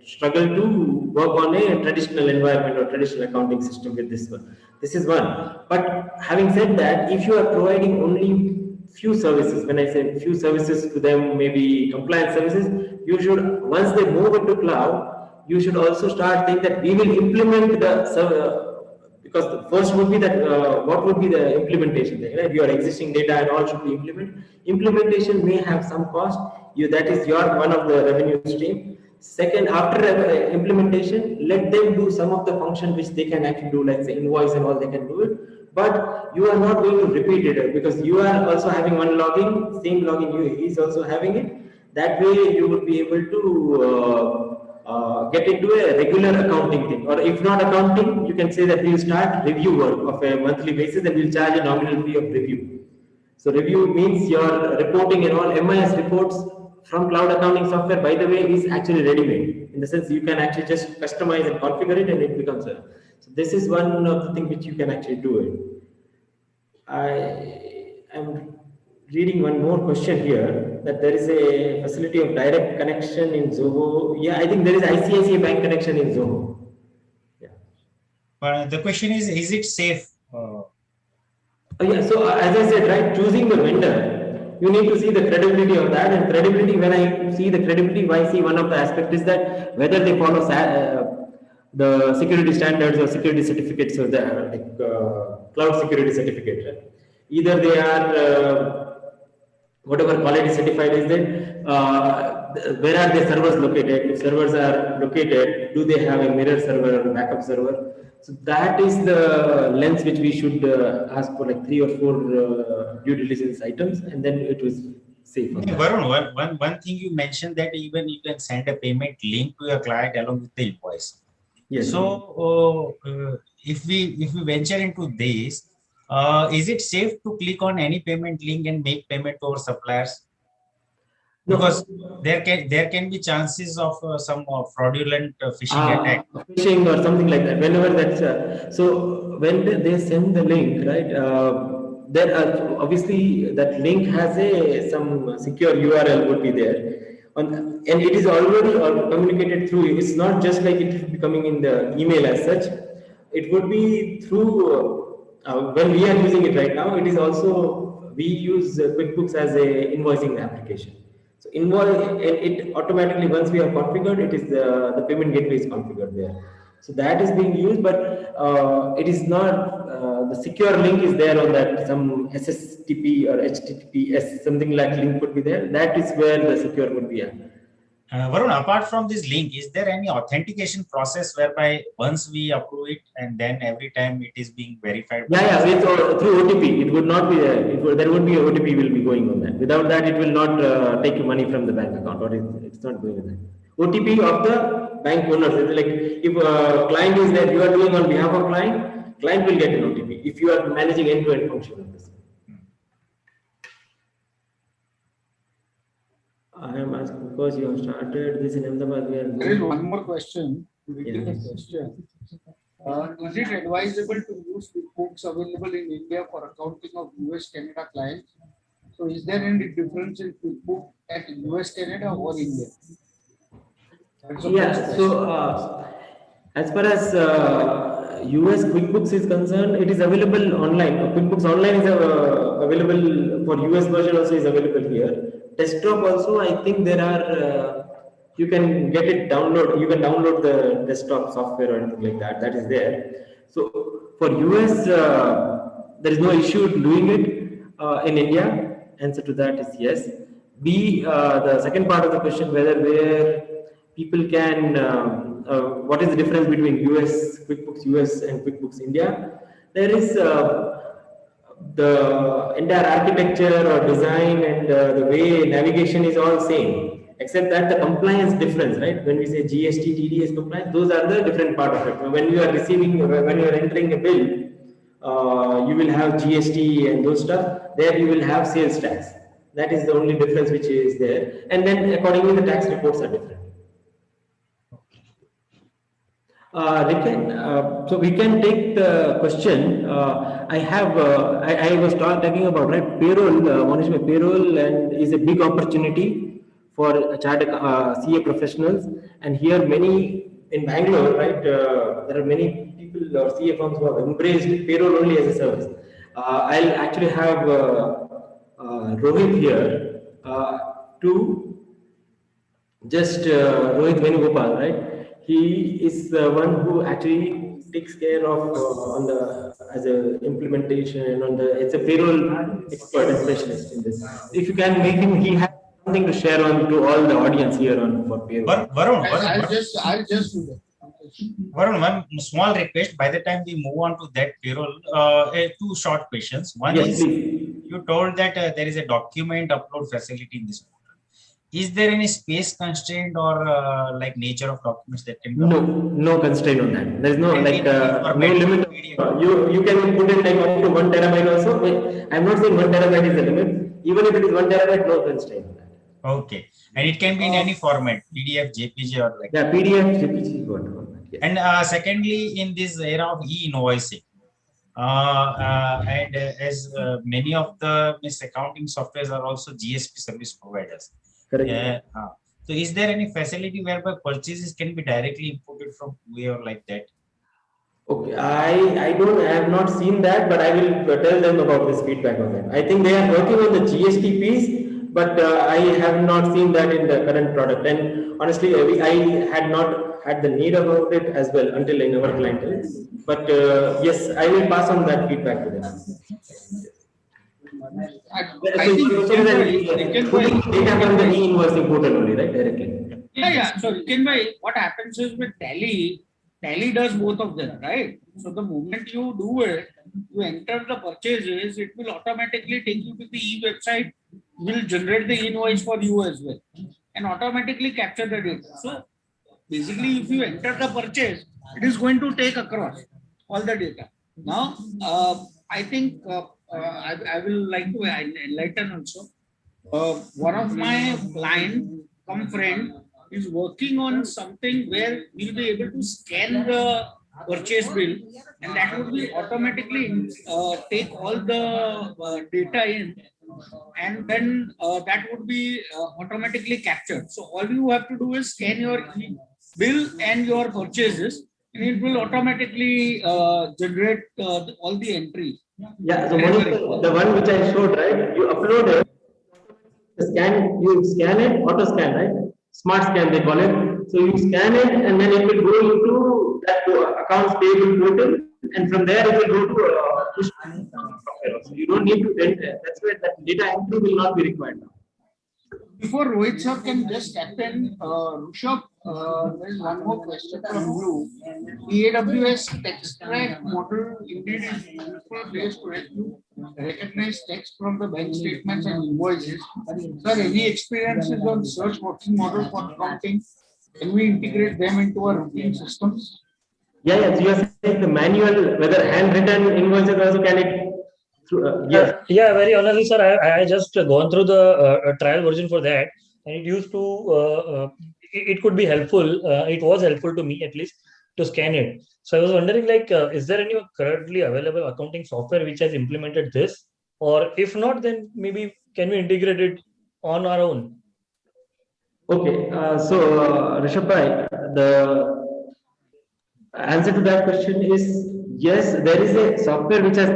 struggle to work on a traditional environment or traditional accounting system with this one. This is one. But having said that, if you are providing only few services, when I say few services to them, maybe compliance services, you should, once they move into cloud, you should also start thinking that we will implement the because the first would be that what would be the implementation, right? Your existing data and all should be implemented. Implementation may have some cost. That is your one of the revenue stream. Second, after implementation, let them do some of the function which they can actually do, like say invoice and all, they can do it. But you are not going to repeat it because you are also having one login, same login he is also having it. That way you will be able to get into a regular accounting thing, or if not accounting, you can say that we'll start review work of a monthly basis and we'll charge a nominal fee of review. So review means your reporting and all MIS reports from cloud accounting software, by the way, is actually ready-made. In the sense you can actually just customize and configure it and it becomes a. So this is one of the things which you can actually do it. I am reading one more question here, that there is a facility of direct connection in Zoho. Yeah, I think there is ICICI Bank connection in Zoho. Yeah. But the question is it safe? Oh, yeah, so as I said, right, choosing the vendor, you need to see the credibility of that. And credibility, when I see the credibility, I see one of the aspects is that whether they follow the security standards or security certificates of the cloud security certificate. Right? Either they are whatever quality certified is there, where are the servers located? If servers are located, do they have a mirror server or backup server? So that is the lens which we should ask for, like 3 or 4 due diligence items, and then it was safe. Varun, one thing you mentioned, that even you can send a payment link to your client along with the invoice. Yes. So if we venture into this, is it safe to click on any payment link and make payment to our suppliers? Because there can be chances of some fraudulent phishing attack. Phishing or something like that. Whenever that's so when they send the link, right? There are obviously that link has some secure URL would be there, and it is already communicated through. It's not just like it is coming in the email as such. It would be through when we are using it right now. It is also we use QuickBooks as a invoicing application. So invoice it automatically, once we have configured, it is the payment gateway is configured there. So that is being used, but it is not the secure link is there on that, some SSTP or HTTPS, something like link could be there. That is where the secure would be. Varun, apart from this link, is there any authentication process whereby once we approve it and then every time it is being verified? Yeah, it's through OTP. It would not be there. There would be a OTP will be going on that. Without that, it will not take money from the bank account, or it's not going with that. OTP of the bank owners. It's like if a client is there, you are doing on behalf of client will get an OTP if you are managing end-to-end function of this. I am asking because you have started this in Ahmedabad. There is one more question. Is it advisable to use QuickBooks available in India for accounting of US Canada clients? So is there any difference in QuickBooks at US Canada or India? Yeah, so as far as US QuickBooks is concerned, it is available online. QuickBooks Online is available for US version, also is available here. Desktop also, I think there are, you can get it download, you can download the desktop software or anything like that, that is there. So for US, there is no issue doing it in India. Answer to that is yes. The second part of the question, where people can, what is the difference between QuickBooks US and QuickBooks India? There is the entire architecture or design and the way navigation is all same. Except that the compliance difference, right? When we say GST, TDS compliance, those are the different part of it. When you are when you are entering a bill, you will have GST and those stuff. There you will have sales tax. That is the only difference which is there. And then accordingly, the tax reports are different. So we can take the question. I was talking about, right, payroll, management payroll, and is a big opportunity for chartered CA professionals. And here many in Bangalore, right, there are many people or CA firms who have embraced payroll only as a service. I'll actually have Rohit here to just Rohit Venugopal, right? He is the one who actually takes care of on the as a implementation and on the it's a payroll expert and specialist in this. If you can make him, he has something to share on to all the audience here on for payroll. Varun, I'll just do that. Varun, one small request. By the time we move on to that payroll, two short questions. One Yes, is, please. you told that there is a document upload facility in this portal. Is there any space constraint or like nature of documents that can be No constraint on that. There is no like no limit. PDF. You can put it like up to 1 terabyte also. I'm not saying 1 terabyte is the limit. Even if it is 1 terabyte, no constraint on that. Okay, and it can be in any format, PDF, JPG, or like. Yeah, PDF, JPG, whatever. Yes. And secondly, in this era of e-invoicing, and as many of the accounting softwares are also GSP service providers. Correct. So is there any facility whereby purchases can be directly inputted from QA or like that? Okay, I have not seen that, but I will tell them about this feedback on that. I think they are working on the GST piece, but I have not seen that in the current product. And honestly, I had not had the need about it as well until in our clientele. But yes, I will pass on that feedback to them. I think data from the e-invoicing portal only, right? Directly. Yeah. So what happens is with Tally does both of them, right? So the moment you do it, you enter the purchases, it will automatically take you to the e-website, will generate the invoice for you as well, and automatically capture the data. So basically, if you enter the purchase, it is going to take across all the data. Now, I think I will like to enlighten also. One of my client, friend, is working on something where we'll be able to scan the purchase bill, and that would be automatically take all the data in, and then that would be automatically captured. So all you have to do is scan your bill and your purchases, and it will automatically generate all the entries. Yeah, so the one which I showed, right? You upload it, you scan it, auto scan, right? Smart scan they call it. So you scan it, and then it will go into that accounts payable portal, and from there it will go to push. So you don't need to enter. That's why that data entry will not be required now. Before Rohit sir can just step in, Rishabh, there is one more question from you. The AWS text track model indeed is a useful place to help you recognize text from the bank statements and invoices. Sir, any experiences on search working model for accounting? Can we integrate them into our routine systems? Yeah. So you are saying the manual, whether handwritten invoices also can it? Yes. Yeah, very honestly, sir, I just gone through the trial version for that, and it used to, it could be helpful. It was helpful to me at least to scan it. So I was wondering, like, is there any currently available accounting software which has implemented this? Or if not, then maybe can we integrate it on our own? Okay, so Rishabh Bhai, the answer to that question is yes. There is a software which has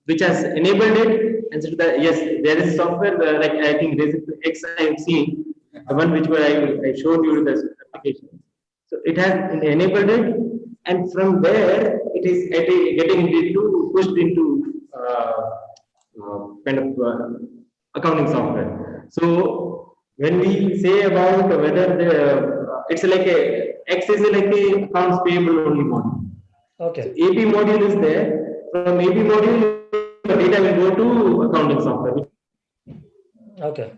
which has enabled it. Answer to that, yes, there is software like I think there is X I am seeing the one which I showed you the application. So it has enabled it, and from there it is getting into pushed into kind of accounting software. So when we say about whether it's like X is like a accounts payable only module. Okay. So AP module is there. From AP module, the data will go to accounting software. Okay.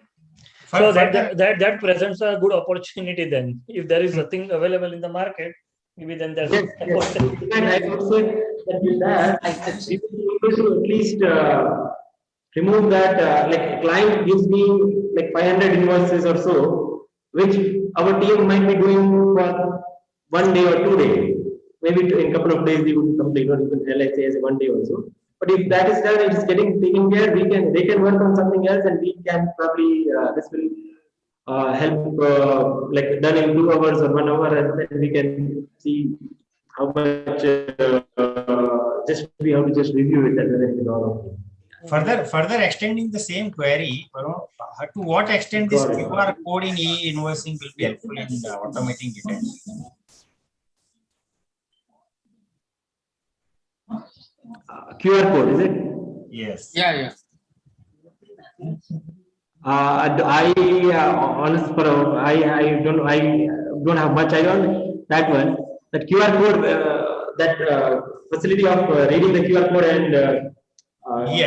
So that presents a good opportunity then. If there is nothing available in the market, maybe then there's yes, yes. And I would say that with that, we will be able to at least remove that, like client gives me like 500 invoices or so, which our team might be doing for 1 day or 2 days. Maybe in a couple of days we would complete, or even let's say as 1 day also. But if that is done, it is getting taken care. They can work on something else, and we can probably this will help like done in 2 hours or 1 hour, and then we can see how much just we have to just review it and then all of it. Further extending the same query, to what extent this QR code in e-invoicing will be helpful in automating it? QR code, is it? Yes. Yeah. I don't have much idea on that one. That QR code, that facility of reading the QR code and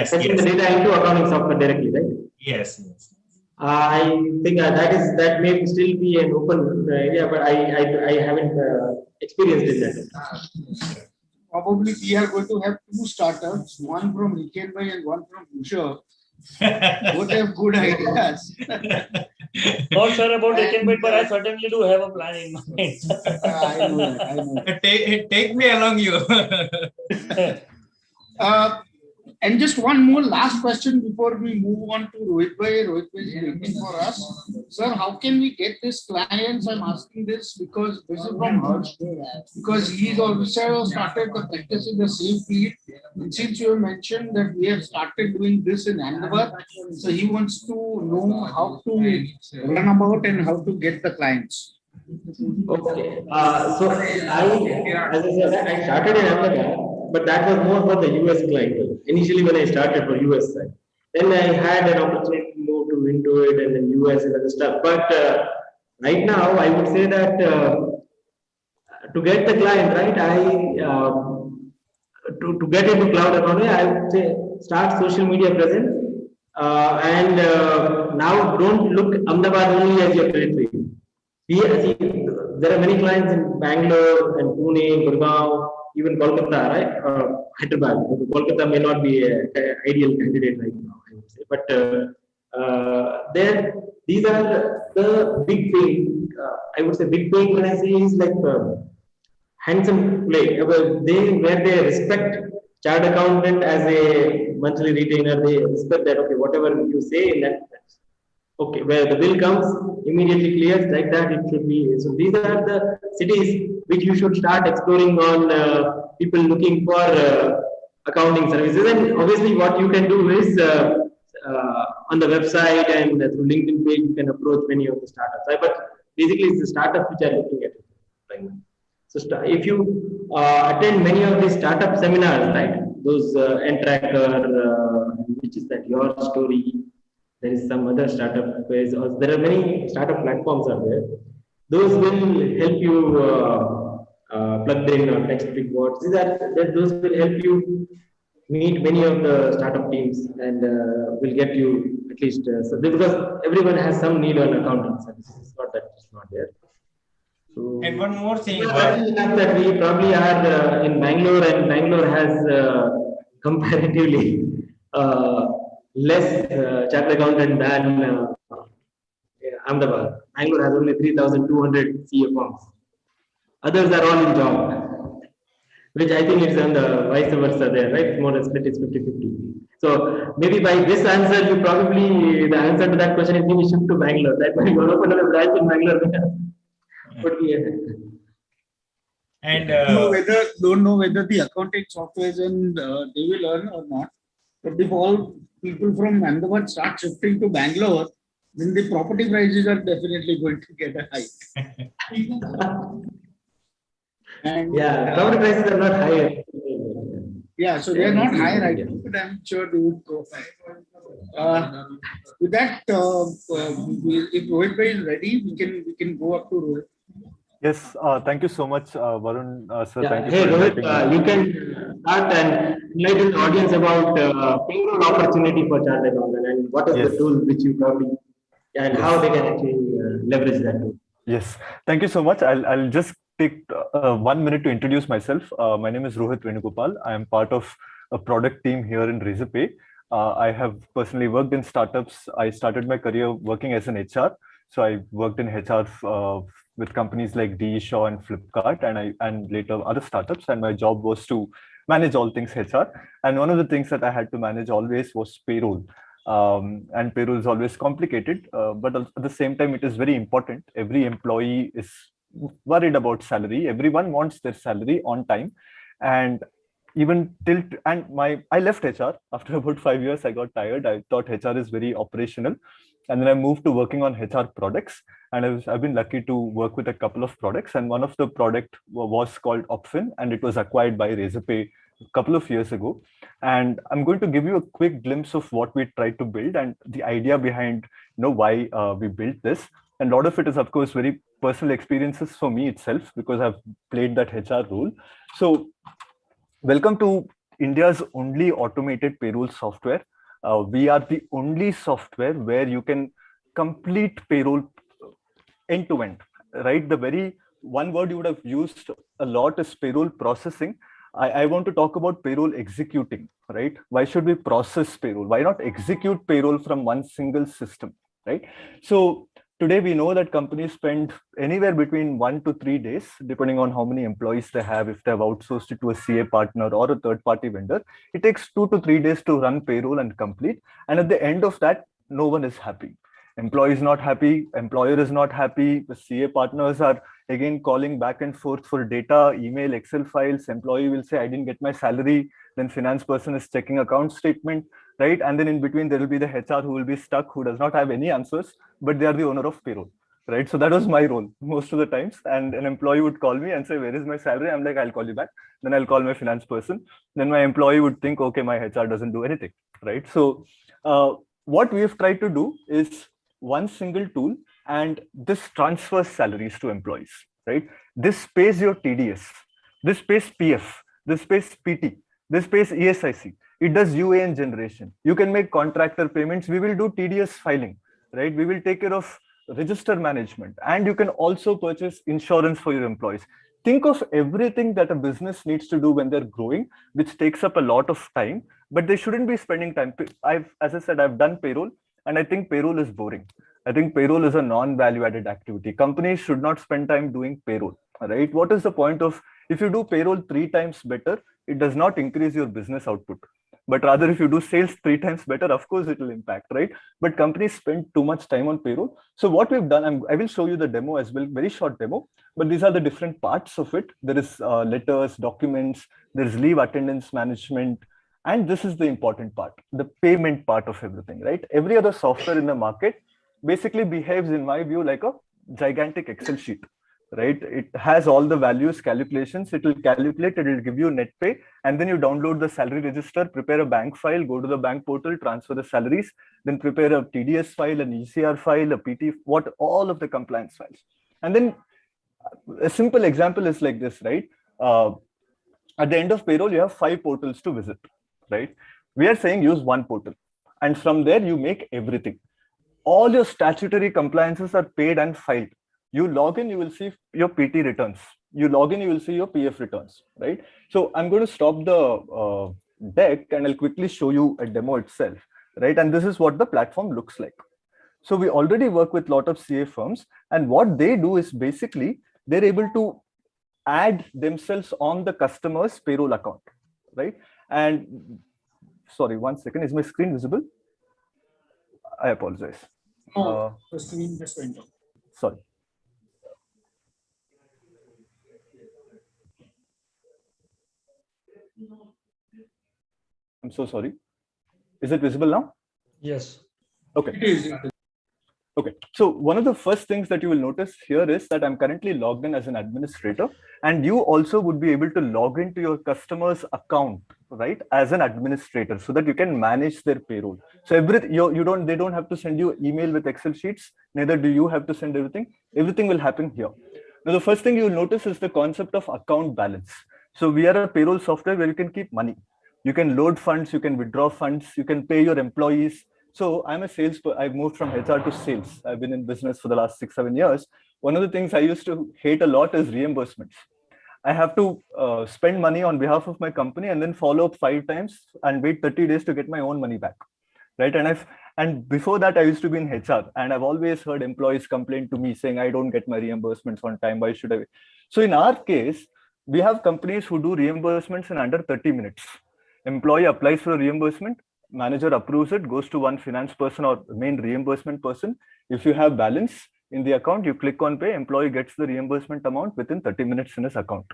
sending the data into accounting software directly, right? Yes. I think that may still be an open area, but I haven't experienced in that. Probably we are going to have 2 startups, one from Rikenbhai and one from Bhusha. Both have good ideas. Not sure about Rikenbhai, but I certainly do have a plan in mind. I know. Take me along, you. And just one more last question before we move on to Rohit Bhai. Rohit Bhai is waiting for us. Sir, how can we get this clients? I'm asking this because this is from Harsh. Because he's also started the practice in the same field. And since you have mentioned that we have started doing this in Ahmedabad, so he wants to know how to run about and how to get the clients. Okay. So as I said, I started in Ahmedabad, but that was more for the US clientele. Initially, when I started for US side, then I had an opportunity to move into it and then US and other stuff. But right now, I would say that to get the client right, to get into cloud accounting, I would say start social media presence, and now don't look Ahmedabad only as your territory. There are many clients in Bangalore and Pune, Gurgaon, even Kolkata, right? Hyderabad. Kolkata may not be an ideal candidate right now, I would say. But these are the big paying. I would say big paying when I say is like handsome play. Where they respect chartered accountant as a monthly retainer. They respect that, okay, whatever you say in that. Okay, where the bill comes, immediately clears, like that it should be. So these are the cities which you should start exploring on people looking for accounting services. And obviously what you can do is on the website and through LinkedIn page, you can approach many of the startups. But basically it's the startups which are looking at it right now. So if you attend many of these startup seminars, right, those N-Tracker, which is that your story, there is some other startup quiz, or there are many startup platforms out there. Those will help you plug in or text big boards. Those will help you meet many of the startup teams and will get you at least because everyone has some need on accounting services. It's not that it's not there. So, and one more thing. That we probably are in Bangalore, and Bangalore has comparatively less chartered accountant than Ahmedabad. Bangalore has only 3,200 CA forms. Others are all in job, which I think is on the vice versa there, right? More than split is 50-50. So maybe by this answer, you probably, the answer to that question is maybe shift to Bangalore. That when you open a branch in Bangalore, would be and don't know whether the accounting software is in they will earn or not. But if all people from Ahmedabad start shifting to Bangalore, then the property prices are definitely going to get a hike. And property prices are not higher. Yeah, so they are not high right now, but I'm sure they would go. With that, if Rohit Bhai is ready, we can go up to Rohit. Yes, thank you so much, Varun. Sir, thank you Hey, for Rohit, you can start and enlighten the audience about payroll opportunity for chartered accountant and what is the tool which you probably and how they can actually leverage that too. Yes, thank you so much. I'll just take 1 minute to introduce myself. My name is Rohit Venugopal. I am part of a product team here in Razorpay. I have personally worked in startups. I started my career working as an HR. So I worked in HR with companies like D, Shaw, and Flipkart, and later other startups. And my job was to manage all things HR. And one of the things that I had to manage always was payroll. And payroll is always complicated, but at the same time, it is very important. Every employee is worried about salary. Everyone wants their salary on time, and even till and my I left HR after about 5 years. I got tired. I thought HR is very operational, and then I moved to working on HR products. And I've been lucky to work with a couple of products, and one of the product was called Opfin, and it was acquired by Razorpay a couple of years ago. And I'm going to give you a quick glimpse of what we tried to build and the idea behind why we built this. And a lot of it is, of course, very personal experiences for me itself, because I've played that HR role. So welcome to India's only automated payroll software. We are the only software where you can complete payroll end to end, right? The very one word you would have used a lot is payroll processing. I want to talk about payroll executing, right? Why should we process payroll? Why not execute payroll from one single system, right? So today we know that companies spend anywhere between 1 to 3 days, depending on how many employees they have. If they have outsourced it to a CA partner or a third-party vendor, it takes 2 to 3 days to run payroll and complete. And at the end of that, no one is happy. Employee is not happy, employer is not happy, the CA partners are again calling back and forth for data, email, Excel files. Employee will say, I didn't get my salary. Then finance person is checking account statement, right? And then in between, there will be the HR who will be stuck, who does not have any answers, but they are the owner of payroll, right? So that was my role most of the times. And an employee would call me and say, where is my salary? I'm like, I'll call you back. Then I'll call my finance person. Then my employee would think, okay, my HR doesn't do anything, right? So what we've tried to do is one single tool, and this transfers salaries to employees, right? This pays your TDS, this pays PF, this pays PT, this pays ESIC. It does UAN generation. You can make contractor payments. We will do TDS filing, right? We will take care of register management, and you can also purchase insurance for your employees. Think of everything that a business needs to do when they're growing, which takes up a lot of time, but they shouldn't be spending time. As I said, I've done payroll. And I think payroll is boring. I think payroll is a non-value added activity. Companies should not spend time doing payroll, right? What is the point of, if you do payroll 3 times better, it does not increase your business output. But rather, if you do sales 3 times better, of course, it will impact, right? But companies spend too much time on payroll. So what we've done, I will show you the demo as well, very short demo, but these are the different parts of it. There is letters, documents, there's leave attendance management, and this is the important part, the payment part of everything, right? Every other software in the market basically behaves, in my view, like a gigantic Excel sheet, right? It has all the values, calculations, it will calculate, it will give you net pay, and then you download the salary register, prepare a bank file, go to the bank portal, transfer the salaries, then prepare a TDS file, an ECR file, a PT, all of the compliance files. And then a simple example is like this, right? At the end of payroll, you have 5 portals to visit, right? We are saying use one portal, and from there you make everything. All your statutory compliances are paid and filed. You log in, you will see your PT returns. You log in, you will see your PF returns, right? So I'm going to stop the deck and I'll quickly show you a demo itself, right? And this is what the platform looks like. So we already work with a lot of CA firms, and what they do is basically they're able to add themselves on the customer's payroll account, right? And sorry, 1 second, is my screen visible? I apologize. Oh, the screen just went off. Sorry. I'm so sorry. Is it visible now? Yes. Okay. It is. Okay, so one of the first things that you will notice here is that I'm currently logged in as an administrator, and you also would be able to log into your customer's account, right, as an administrator, so that you can manage their payroll. So they don't have to send you email with Excel sheets, neither do you have to send everything. Everything will happen here. Now, the first thing you will notice is the concept of account balance. So we are a payroll software where you can keep money. You can load funds, you can withdraw funds, you can pay your employees. So I'm a I've moved from HR to sales. I've been in business for the last 6-7 years. One of the things I used to hate a lot is reimbursements. I have to spend money on behalf of my company and then follow up 5 times and wait 30 days to get my own money back. Right. And before that, I used to be in HR, and I've always heard employees complain to me saying, I don't get my reimbursements on time. Why should I? So in our case, we have companies who do reimbursements in under 30 minutes. Employee applies for a reimbursement, manager approves it, goes to one finance person or main reimbursement person. If you have balance in the account, you click on pay, employee gets the reimbursement amount within 30 minutes in his account.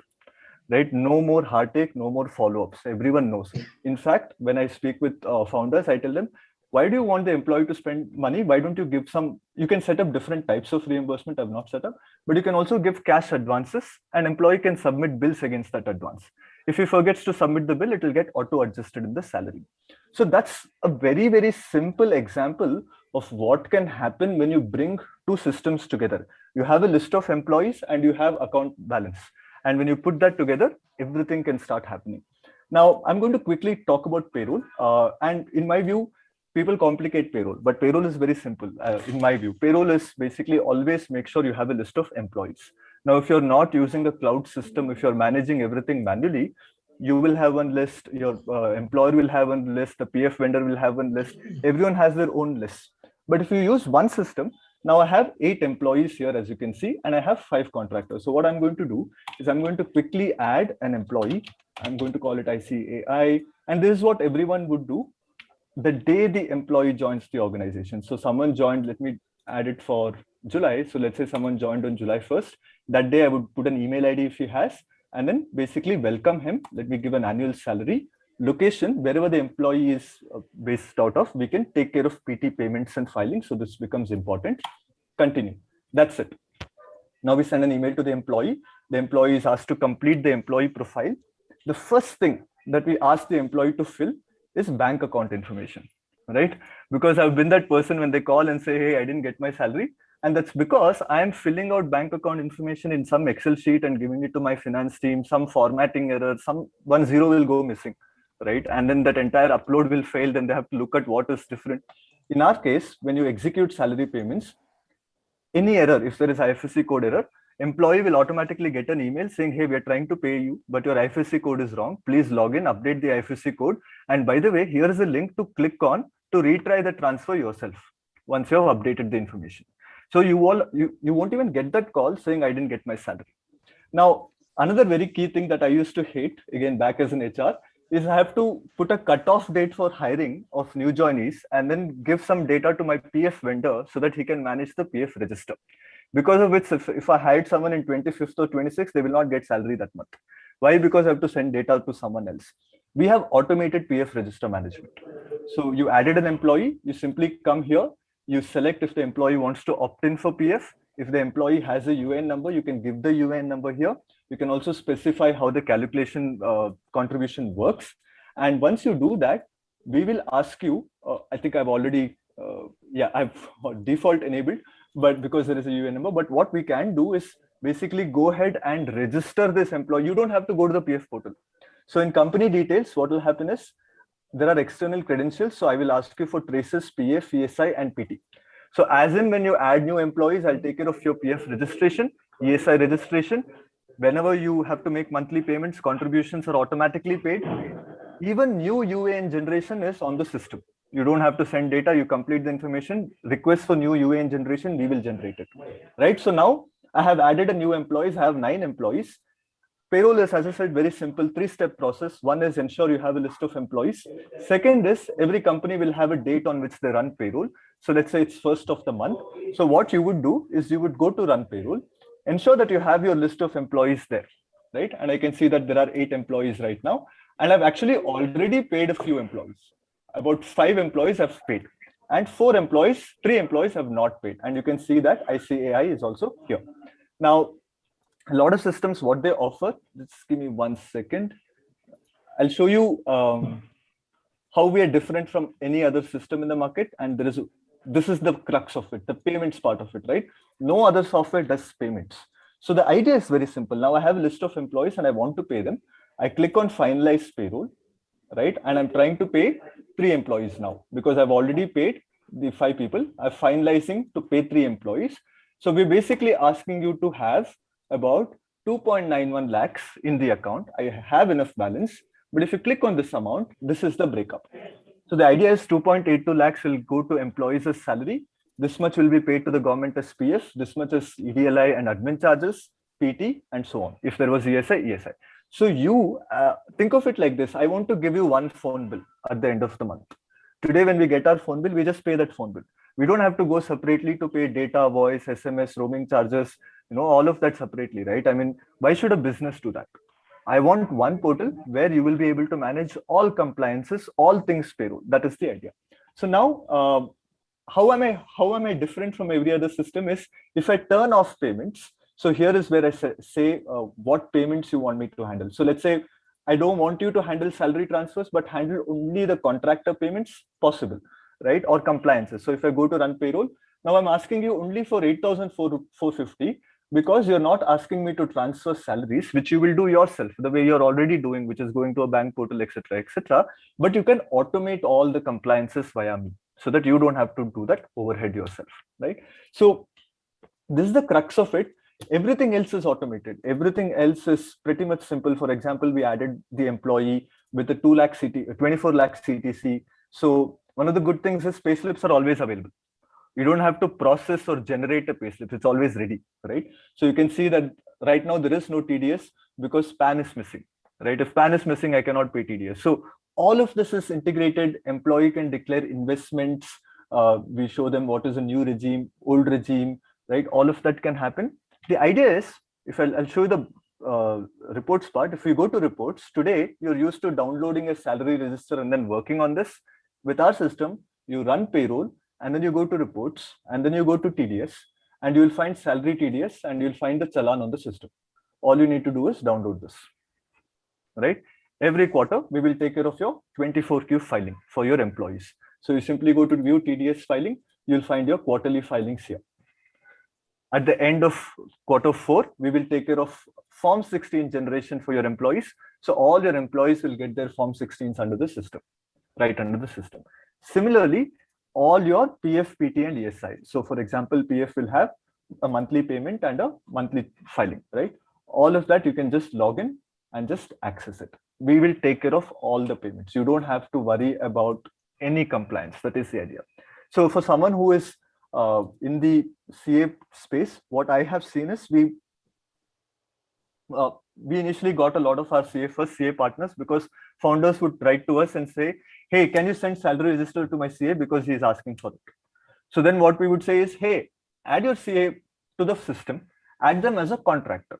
Right? No more heartache, no more follow-ups. Everyone knows. In fact, when I speak with founders, I tell them, why do you want the employee to spend money? Why don't you give some, you can set up different types of reimbursement. I've not set up, but you can also give cash advances, and employee can submit bills against that advance. If he forgets to submit the bill, it will get auto adjusted in the salary. So that's a very, very simple example of what can happen when you bring two systems together. You have a list of employees and you have account balance. And when you put that together, everything can start happening. Now, I'm going to quickly talk about payroll. And in my view, people complicate payroll, but payroll is very simple. In my view, payroll is basically always make sure you have a list of employees. Now, if you're not using the cloud system, if you're managing everything manually, you will have one list, your employer will have one list, the PF vendor will have one list, everyone has their own list. But if you use one system, now I have 8 employees here, as you can see, and I have 5 contractors. So what I'm going to do is I'm going to quickly add an employee. I'm going to call it ICAI. And this is what everyone would do the day the employee joins the organization. So someone joined, let me add it for July. So let's say someone joined on July 1st. That day I would put an email ID if he has, and then basically welcome him. Let me give an annual salary, location, wherever the employee is based out of, we can take care of PT payments and filing. So this becomes important. Continue. That's it. Now we send an email to the employee. The employee is asked to complete the employee profile. The first thing that we ask the employee to fill is bank account information, right? Because I've been that person when they call and say, hey, I didn't get my salary. And that's because I am filling out bank account information in some Excel sheet and giving it to my finance team, some formatting error, some 10 will go missing, right? And then that entire upload will fail. Then they have to look at what is different. In our case, when you execute salary payments, any error, if there is IFSC code error, employee will automatically get an email saying, hey, we are trying to pay you, but your IFSC code is wrong. Please log in, update the IFSC code. And by the way, here is a link to click on to retry the transfer yourself once you have updated the information. So you won't even get that call saying, I didn't get my salary. Now, another very key thing that I used to hate, again, back as an HR, is I have to put a cutoff date for hiring of new joinees and then give some data to my PF vendor so that he can manage the PF register. Because of which, if I hired someone in 25th or 26th, they will not get salary that month. Why? Because I have to send data to someone else. We have automated PF register management. So you added an employee, you simply come here, you select if the employee wants to opt in for PF. If the employee has a UN number, you can give the UN number here. You can also specify how the calculation contribution works. And once you do that, we will ask you, I think I've already, I've default enabled, but because there is a UN number, but what we can do is basically go ahead and register this employee. You don't have to go to the PF portal. So in company details, what will happen is there are external credentials. So I will ask you for traces, PF, ESI, and PT. So as in when you add new employees, I'll take care of your PF registration, ESI registration. Whenever you have to make monthly payments, contributions are automatically paid. Even new UAN generation is on the system. You don't have to send data, you complete the information, request for new UAN generation, we will generate it, right? So now I have added a new employees, I have 9 employees. Payroll is, as I said, very simple 3-step process. One is ensure you have a list of employees. Second is every company will have a date on which they run payroll. So let's say it's 1st of the month. So what you would do is you would go to run payroll, ensure that you have your list of employees there, right? And I can see that there are 8 employees right now. And I've actually already paid a few employees. About 5 employees have paid. And 3 employees have not paid. And you can see that ICAI is also here. Now, a lot of systems, what they offer, just give me 1 second. I'll show you how we are different from any other system in the market. And this is the crux of it, the payments part of it, right? No other software does payments. So the idea is very simple. Now I have a list of employees and I want to pay them. I click on finalize payroll, right? And I'm trying to pay 3 employees now because I've already paid the 5 people are finalizing to pay 3 employees. So we're basically asking you to have about 2.91 lakhs in the account. I have enough balance, but if you click on this amount, this is the breakup. So the idea is 2.82 lakhs will go to employees as salary. This much will be paid to the government as PF, this much as EDLI and admin charges, PT, and so on. If there was ESI, ESI. So you think of it like this. I want to give you one phone bill at the end of the month. Today, when we get our phone bill, we just pay that phone bill. We don't have to go separately to pay data, voice, SMS, roaming charges, all of that separately, right? I mean, why should a business do that? I want one portal where you will be able to manage all compliances, all things payroll. That is the idea. So now, how am I different from every other system is if I turn off payments. So here is where I say what payments you want me to handle. So let's say I don't want you to handle salary transfers, but handle only the contractor payments possible, right? Or compliances. So if I go to run payroll, now I'm asking you only for 8,450 because you're not asking me to transfer salaries, which you will do yourself the way you're already doing, which is going to a bank portal, etc., etc. But you can automate all the compliances via me so that you don't have to do that overhead yourself, right? So this is the crux of it. Everything else is automated. Everything else is pretty much simple. For example, we added the employee with the 24 lakh CTC. So one of the good things is payslips are always available. You don't have to process or generate a payslip. It's always ready, right? So you can see that right now there is no TDS because PAN is missing, right? If PAN is missing, I cannot pay TDS. So all of this is integrated. Employee can declare investments. We show them what is a new regime, old regime, right? All of that can happen. The idea is, if I'll show you the reports part. If you go to reports, today you're used to downloading a salary register and then working on this. With our system, you run payroll and then you go to reports and then you go to TDS and you will find salary TDS and you'll find the challan on the system. All you need to do is download this, right? Every quarter, we will take care of your 24Q filing for your employees. So you simply go to view TDS filing, you'll find your quarterly filings here. At the end of quarter 4, we will take care of Form 16 generation for your employees. So all your employees will get their Form 16s under the system, right under the system. Similarly, all your PF, PT, and ESI. So for example, PF will have a monthly payment and a monthly filing, right? All of that you can just log in and just access it. We will take care of all the payments. You don't have to worry about any compliance. That is the idea. So for someone who is in the CA space, what I have seen is we initially got a lot of our first CA partners because founders would write to us and say, hey, can you send salary register to my CA because he is asking for it. So then what we would say is, hey, add your CA to the system, add them as a contractor.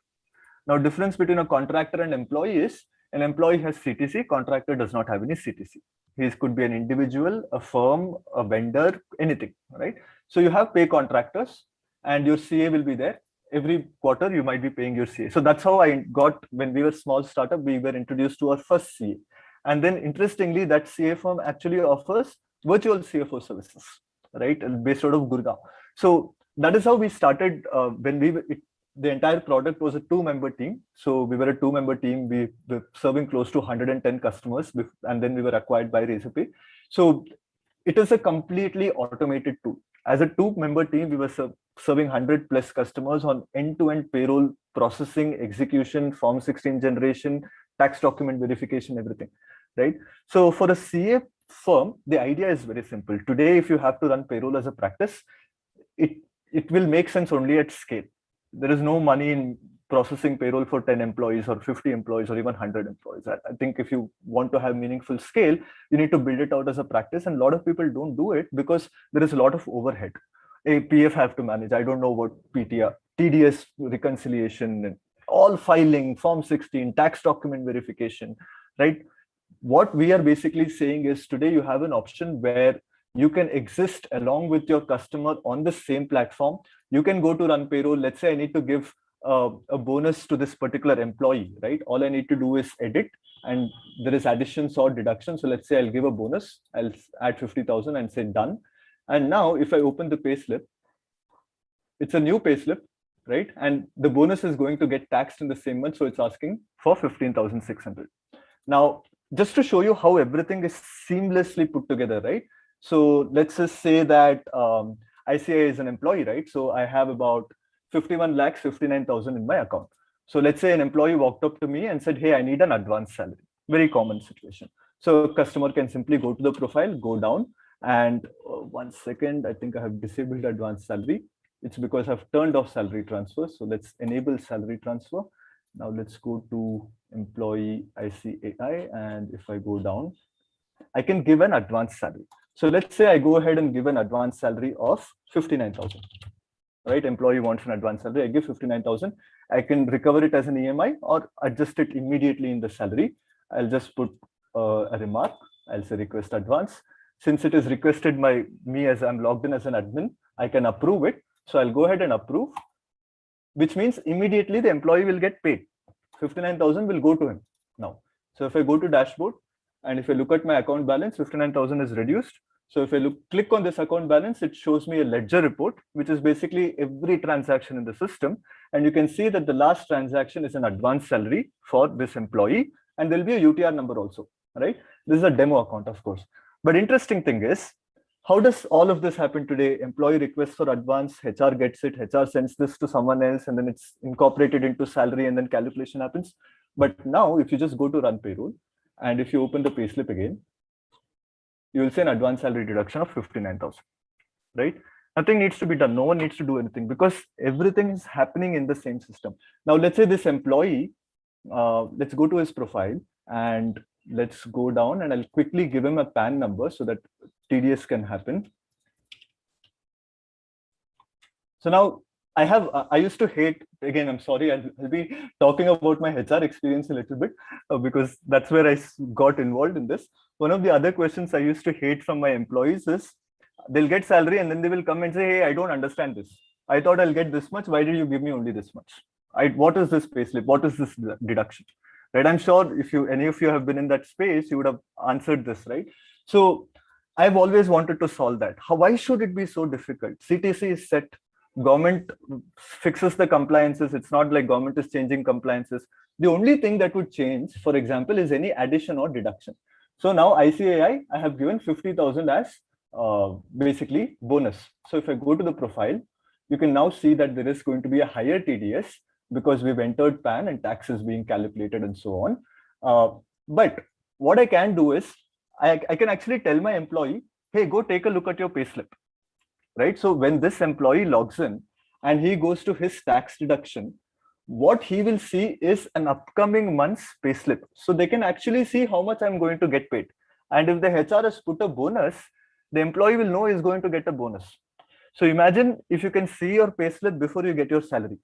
Now, difference between a contractor and employee is an employee has CTC, contractor does not have any CTC. He could be an individual, a firm, a vendor, anything, right? So you have pay contractors and your CA will be there. Every quarter you might be paying your CA. So that's how I got, when we were small startup, we were introduced to our first CA. And then interestingly, that CA firm actually offers virtual CFO services, right? Based out of Gurgaon. So that is how we started. When the entire product was a 2-member team. So we were a 2-member team. We were serving close to 110 customers, and then we were acquired by Razorpay. So it is a completely automated tool. As a 2-member team, we were serving 100 plus customers on end-to-end payroll processing, execution, Form 16 generation, tax document verification, everything, right? So for a CA firm, the idea is very simple. Today, if you have to run payroll as a practice, it will make sense only at scale. There is no money in processing payroll for 10 employees or 50 employees or even 100 employees. I think if you want to have meaningful scale, you need to build it out as a practice. And a lot of people don't do it because there is a lot of overhead. A PF have to manage. I don't know what PTR, TDS reconciliation, all filing, Form 16, tax document verification, right? What we are basically saying is today you have an option where you can exist along with your customer on the same platform. You can go to run payroll. Let's say I need to give a bonus to this particular employee, right? All I need to do is edit and there is additions or deductions. So let's say I'll give a bonus. I'll add 50,000 and say done. And now if I open the payslip, it's a new payslip, right? And the bonus is going to get taxed in the same month. So it's asking for 15,600. Now, just to show you how everything is seamlessly put together, right? So let's just say that ICI is an employee, right? So I have about 51 lakhs 59,000 in my account. So let's say an employee walked up to me and said, hey, I need an advance salary. Very common situation. So a customer can simply go to the profile, go down, and 1 second, I think I have disabled advance salary. It's because I've turned off salary transfer. So let's enable salary transfer. Now let's go to employee ICAI, and if I go down, I can give an advance salary. So let's say I go ahead and give an advance salary of 59,000. Right? Employee wants an advance salary. I give 59,000. I can recover it as an EMI or adjust it immediately in the salary. I'll just put a remark. I'll say request advance. Since it is requested by me as I'm logged in as an admin, I can approve it. So I'll go ahead and approve, which means immediately the employee will get paid. 59,000 will go to him now. So if I go to dashboard and if I look at my account balance, 59,000 is reduced. So if I click on this account balance, it shows me a ledger report, which is basically every transaction in the system. And you can see that the last transaction is an advance salary for this employee. And there'll be a UTR number also, right? This is a demo account, of course. But interesting thing is, how does all of this happen today? Employee requests for advance, HR gets it, HR sends this to someone else, and then it's incorporated into salary, and then calculation happens. But now, if you just go to run payroll, and if you open the payslip again, you will see an advance salary deduction of 59,000, right? Nothing needs to be done. No one needs to do anything because everything is happening in the same system. Now, let's say this employee, let's go to his profile and let's go down and I'll quickly give him a PAN number so that TDS can happen. So now I used to hate, again, I'm sorry, I'll be talking about my HR experience a little bit because that's where I got involved in this. One of the other questions I used to hate from my employees is they'll get salary and then they will come and say, hey, I don't understand this. I thought I'll get this much. Why did you give me only this much? What is this payslip? What is this deduction? Right? I'm sure if any of you have been in that space, you would have answered this, right? So I've always wanted to solve that. Why should it be so difficult? CTC is set. Government fixes the compliances. It's not like government is changing compliances. The only thing that would change, for example, is any addition or deduction. So now ICAI, I have given 50,000 as basically bonus. So if I go to the profile, you can now see that there is going to be a higher TDS because we've entered PAN and taxes being calculated and so on. But what I can do is I can actually tell my employee, hey, go take a look at your payslip. Right? So when this employee logs in and he goes to his tax deduction, what he will see is an upcoming month's payslip. So they can actually see how much I'm going to get paid. And if the HR has put a bonus, the employee will know he's going to get a bonus. So imagine if you can see your payslip before you get your salary,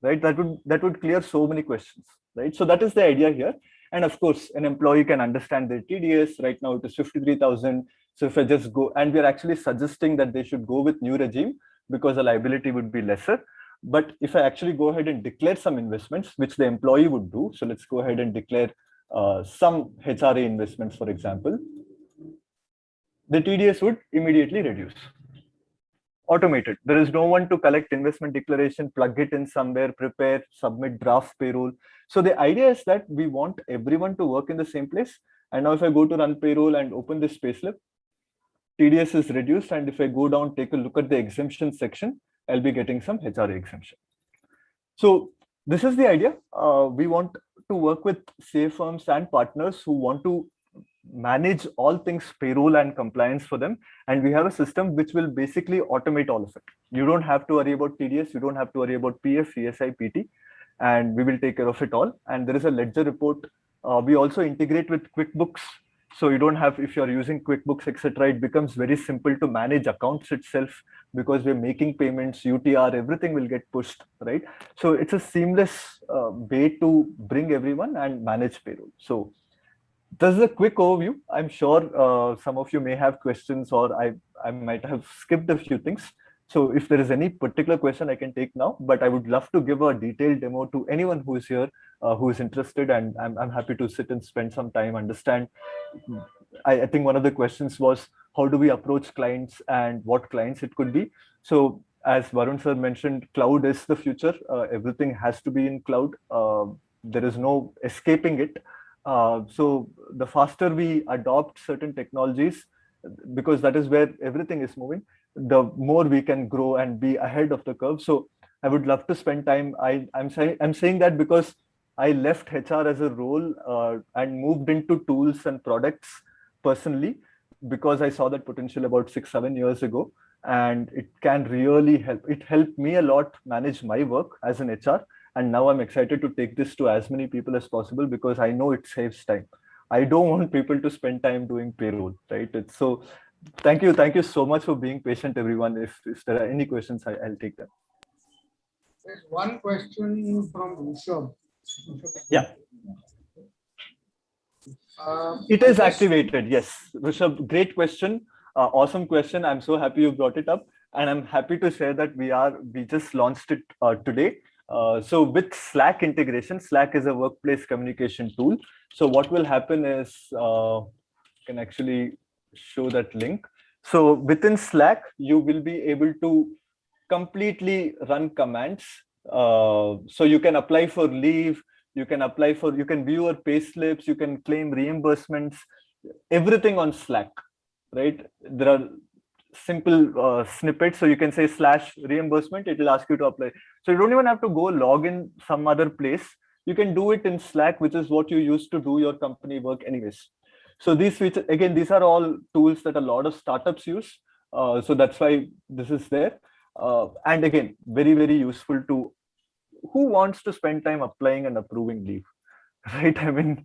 right? That would clear so many questions, right? So that is the idea here. And of course, an employee can understand their TDS. Right now it is 53,000. So if I just go, and we're actually suggesting that they should go with new regime because the liability would be lesser. But if I actually go ahead and declare some investments, which the employee would do, so let's go ahead and declare some HRA investments, for example, the TDS would immediately reduce. Automated. There is no one to collect investment declaration, plug it in somewhere, prepare, submit draft payroll. So the idea is that we want everyone to work in the same place. And now if I go to run payroll and open this payslip, TDS is reduced. And if I go down, take a look at the exemption section, I'll be getting some HRA exemption. So this is the idea. We want to work with CA firms and partners who want to manage all things payroll and compliance for them. And we have a system which will basically automate all of it. You don't have to worry about TDS. You don't have to worry about PF, ESI, PT, and we will take care of it all. And there is a ledger report. We also integrate with QuickBooks. So you don't have, if you're using QuickBooks, etc., it becomes very simple to manage accounts itself because we're making payments, UTR, everything will get pushed, right? So it's a seamless way to bring everyone and manage payroll. So this is a quick overview. I'm sure some of you may have questions or I might have skipped a few things. So if there is any particular question I can take now, but I would love to give a detailed demo to anyone who is here, who is interested, and I'm happy to sit and spend some time, understand. I think one of the questions was, how do we approach clients and what clients it could be? So as Varun sir mentioned, cloud is the future. Everything has to be in cloud. There is no escaping it. So the faster we adopt certain technologies, because that is where everything is moving, the more we can grow and be ahead of the curve. So I would love to spend time. I'm saying that because I left HR as a role and moved into tools and products personally, because I saw that potential about 6-7 years ago, and it can really help. It helped me a lot manage my work as an HR, and now I'm excited to take this to as many people as possible because I know it saves time. I don't want people to spend time doing payroll, right? It's so. Thank you so much for being patient, everyone. If there are any questions, I'll take them. There's one question from Rishabh. Yeah. It is activated. Yes, Rishabh, great question. Awesome question. I'm so happy you brought it up, and I'm happy to share that we just launched it today. So with Slack integration, Slack is a workplace communication tool. So what will happen is, can actually show that link. So within Slack, you will be able to completely run commands. So you can apply for leave, you can view your pay slips, you can claim reimbursements, everything on Slack, right? There are simple snippets. So you can say /reimbursement, it will ask you to apply. So you don't even have to go log in some other place. You can do it in Slack, which is what you use to do your company work anyways. So these features, again, these are all tools that a lot of startups use. So that's why this is there. And again, very, very useful to who wants to spend time applying and approving leave, right? I mean,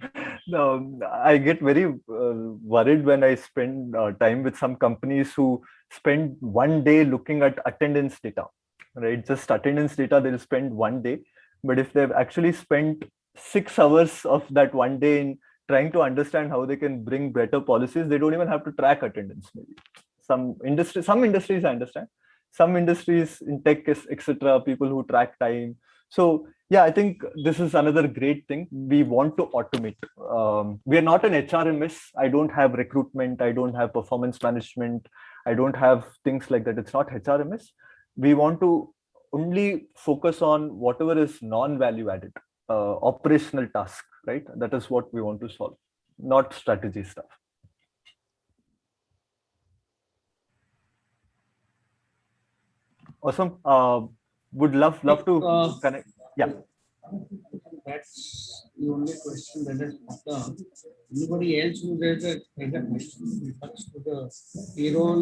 I get very worried when I spend time with some companies who spend one day looking at attendance data, right? Just attendance data, they'll spend one day. But if they've actually spent 6 hours of that one day in trying to understand how they can bring better policies, they don't even have to track attendance. Maybe some industries I understand. Some industries in tech, etc., people who track time. So yeah, I think this is another great thing. We want to automate. We are not an HRMS. I don't have recruitment. I don't have performance management. I don't have things like that. It's not HRMS. We want to only focus on whatever is non-value added, operational task, right? That is what we want to solve, not strategy stuff. Awesome. Would love to connect. Yeah. That's the only question that has popped up. Anybody else who has a question with regards to the payroll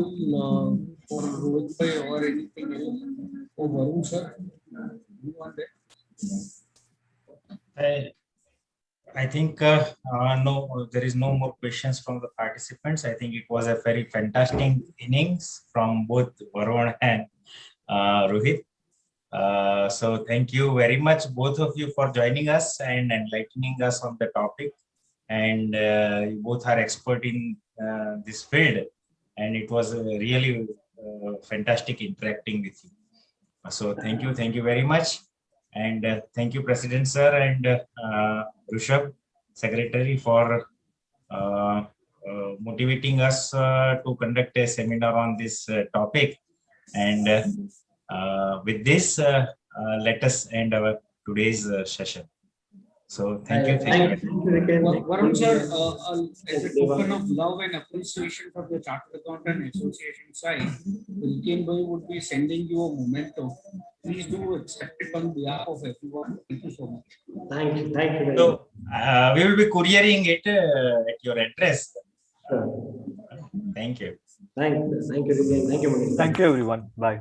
for Rohit Bhai or anything else? For Varun sir, you want that? I think no, there is no more questions from the participants. I think it was a very fantastic innings from both Varun and Rohit. So thank you very much, both of you, for joining us and enlightening us on the topic. And you both are expert in this field, and it was really fantastic interacting with you. So thank you very much. And thank you, President Sir, and Rishabh, Secretary, for motivating us to conduct a seminar on this topic. And with this, let us end our today's session. So thank you. Varun sir, as a token of love and appreciation for the Chartered Accountant Association side, Riken Bhai would be sending you a memento. Please do accept it on behalf of everyone. Thank you so much. Thank you. So we will be couriering it at your address. Sure. Thank you. Thank you, Riken. Thank you, Manish. Thank you, everyone. Bye.